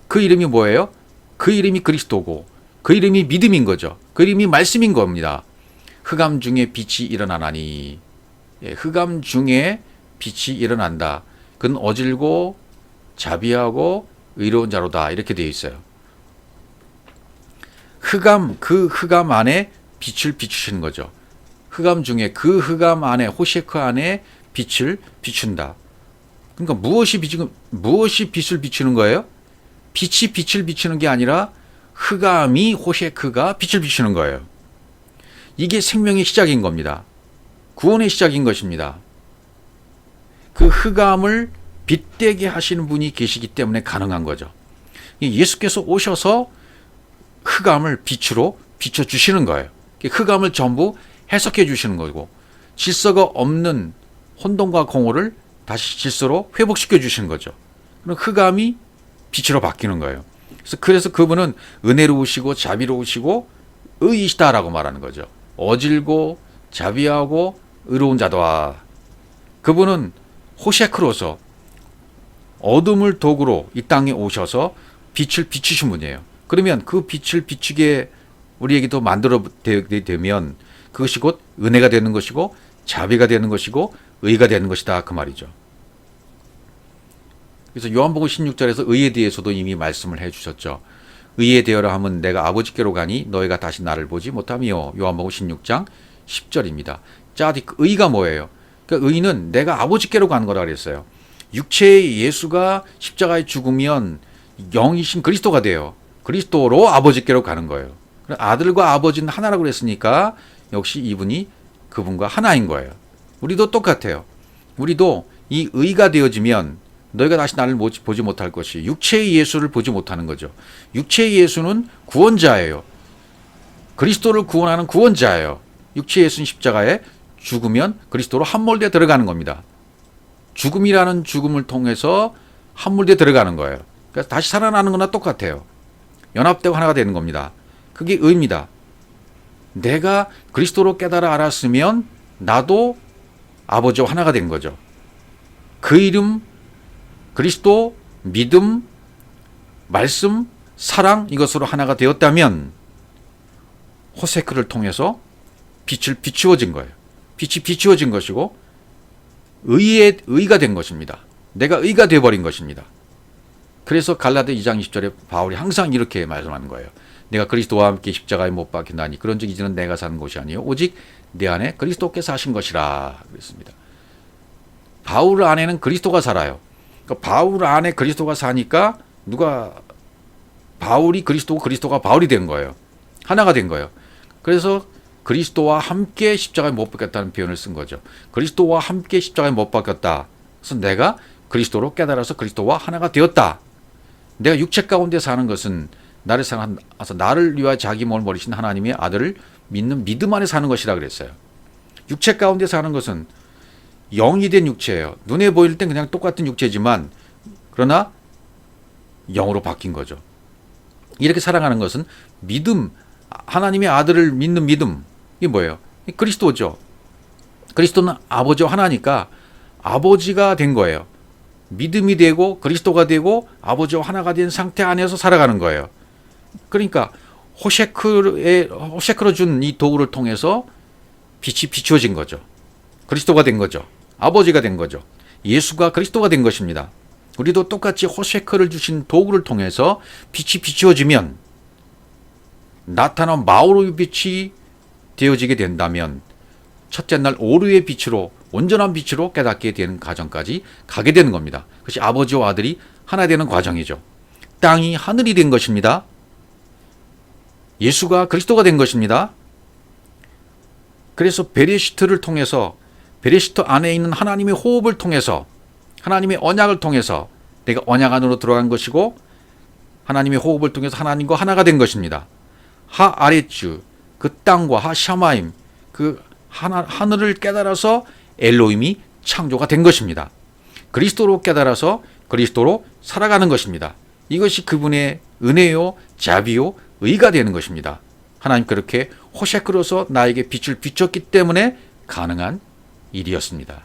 그 이름이 뭐예요? 그 이름이 그리스도고 그 이름이 믿음인 거죠. 그 이름이 말씀인 겁니다. 흑암 중에 빛이 일어나나니, 흑암 중에 빛이 일어난다. 그는 어질고 자비하고 의로운 자로다 이렇게 되어 있어요. 흑암, 그 흑암 안에 빛을 비추시는 거죠. 흑암 중에 그 흑암 안에 호셰크 안에 빛을 비춘다. 그러니까 무엇이 빛을 비추는 거예요? 빛이 빛을 비추는 게 아니라 흑암이 호셰크가 빛을 비추는 거예요. 이게 생명의 시작인 겁니다. 구원의 시작인 것입니다. 그 흑암을 빛되게 하시는 분이 계시기 때문에 가능한 거죠. 예수께서 오셔서 흑암을 빛으로 비춰주시는 거예요. 흑암을 전부 해석해 주시는 거고 질서가 없는 혼돈과 공허를 다시 질서로 회복시켜 주시는 거죠. 그럼 흑암이 빛으로 바뀌는 거예요. 그래서 그분은 은혜로우시고 자비로우시고 의이시다라고 말하는 거죠. 어질고 자비하고 의로운 자다. 그분은 호셰크로서 어둠을 도구로 이 땅에 오셔서 빛을 비추신 분이에요. 그러면 그 빛을 비추게 우리에게도 만들어 되면 그것이 곧 은혜가 되는 것이고 자비가 되는 것이고 의가 되는 것이다 그 말이죠. 그래서 요한복음 16절에서 의에 대해서도 이미 말씀을 해주셨죠. 의에 대하라 하면 내가 아버지께로 가니 너희가 다시 나를 보지 못하며. 요한복음 16장 10절입니다. 자, 의가 뭐예요? 그러니까 의는 내가 아버지께로 가는 거라 그랬어요. 육체의 예수가 십자가에 죽으면 영이신 그리스도가 돼요. 그리스도로 아버지께로 가는 거예요. 아들과 아버지는 하나라고 그랬으니까 역시 이분이 그분과 하나인 거예요. 우리도 똑같아요. 우리도 이 의가 되어지면 너희가 다시 나를 보지 못할 것이 육체의 예수를 보지 못하는 거죠. 육체의 예수는 구원자예요. 그리스도를 구원하는 구원자예요. 육체의 예수는 십자가에 죽으면 그리스도로 함몰되어 들어가는 겁니다. 죽음이라는 죽음을 통해서 함몰되어 들어가는 거예요. 그러니까 다시 살아나는 거나 똑같아요. 연합되고 하나가 되는 겁니다. 그게 의입니다. 내가 그리스도로 깨달아 알았으면 나도 아버지와 하나가 된 거죠. 그 이름, 그리스도, 믿음, 말씀, 사랑 이것으로 하나가 되었다면 호세크를 통해서 빛을 비추어진 거예요. 빛이 비추어진 것이고 의가 된 것입니다. 내가 의가 되어버린 것입니다. 그래서 갈라디아 2장 20절에 바울이 항상 이렇게 말씀하는 거예요. 내가 그리스도와 함께 십자가에 못 박힌다니 그런즉 이제는 내가 사는 것이 아니요 오직 내 안에 그리스도께서 하신 것이라 그랬습니다. 바울 안에는 그리스도가 살아요. 그러니까 바울 안에 그리스도가 사니까 바울이 그리스도고 그리스도가 바울이 된 거예요. 하나가 된 거예요. 그래서 그리스도와 함께 십자가에 못 박혔다는 표현을 쓴 거죠. 그리스도와 함께 십자가에 못 박혔다. 그래서 내가 그리스도로 깨달아서 그리스도와 하나가 되었다. 내가 육체 가운데 사는 것은 나를 사랑하서 나를 위하여 자기 몸을 버리신 하나님의 아들을 믿는 믿음 안에 사는 것이라 그랬어요. 육체 가운데 사는 것은 영이 된 육체예요. 눈에 보일 땐 그냥 똑같은 육체지만 그러나 영으로 바뀐 거죠. 이렇게 살아가는 것은 믿음, 하나님의 아들을 믿는 믿음. 이게 뭐예요? 그리스도죠. 그리스도는 아버지와 하나니까 아버지가 된 거예요. 믿음이 되고 그리스도가 되고 아버지와 하나가 된 상태 안에서 살아가는 거예요. 그러니까 호셰크로 준 이 도구를 통해서 빛이 비추어진 거죠. 그리스도가 된 거죠. 아버지가 된 거죠. 예수가 그리스도가 된 것입니다. 우리도 똑같이 호셰크를 주신 도구를 통해서 빛이 비추어지면 나타난 마오르의 빛이 되어지게 된다면 첫째 날 오르의 빛으로 온전한 빛으로 깨닫게 되는 과정까지 가게 되는 겁니다. 그것이 아버지와 아들이 하나 되는 과정이죠. 땅이 하늘이 된 것입니다. 예수가 그리스도가 된 것입니다. 그래서 베레시트를 통해서 베레시트 안에 있는 하나님의 호흡을 통해서 하나님의 언약을 통해서 내가 언약 안으로 들어간 것이고 하나님의 호흡을 통해서 하나님과 하나가 된 것입니다. 하아레츠 그 땅과 하샤마임 그 하늘을 깨달아서 엘로힘이 창조가 된 것입니다. 그리스도로 깨달아서 그리스도로 살아가는 것입니다. 이것이 그분의 은혜요 자비요 의가 되는 것입니다. 하나님 그렇게 호셰크로서 나에게 빛을 비췄기 때문에 가능한 일이었습니다.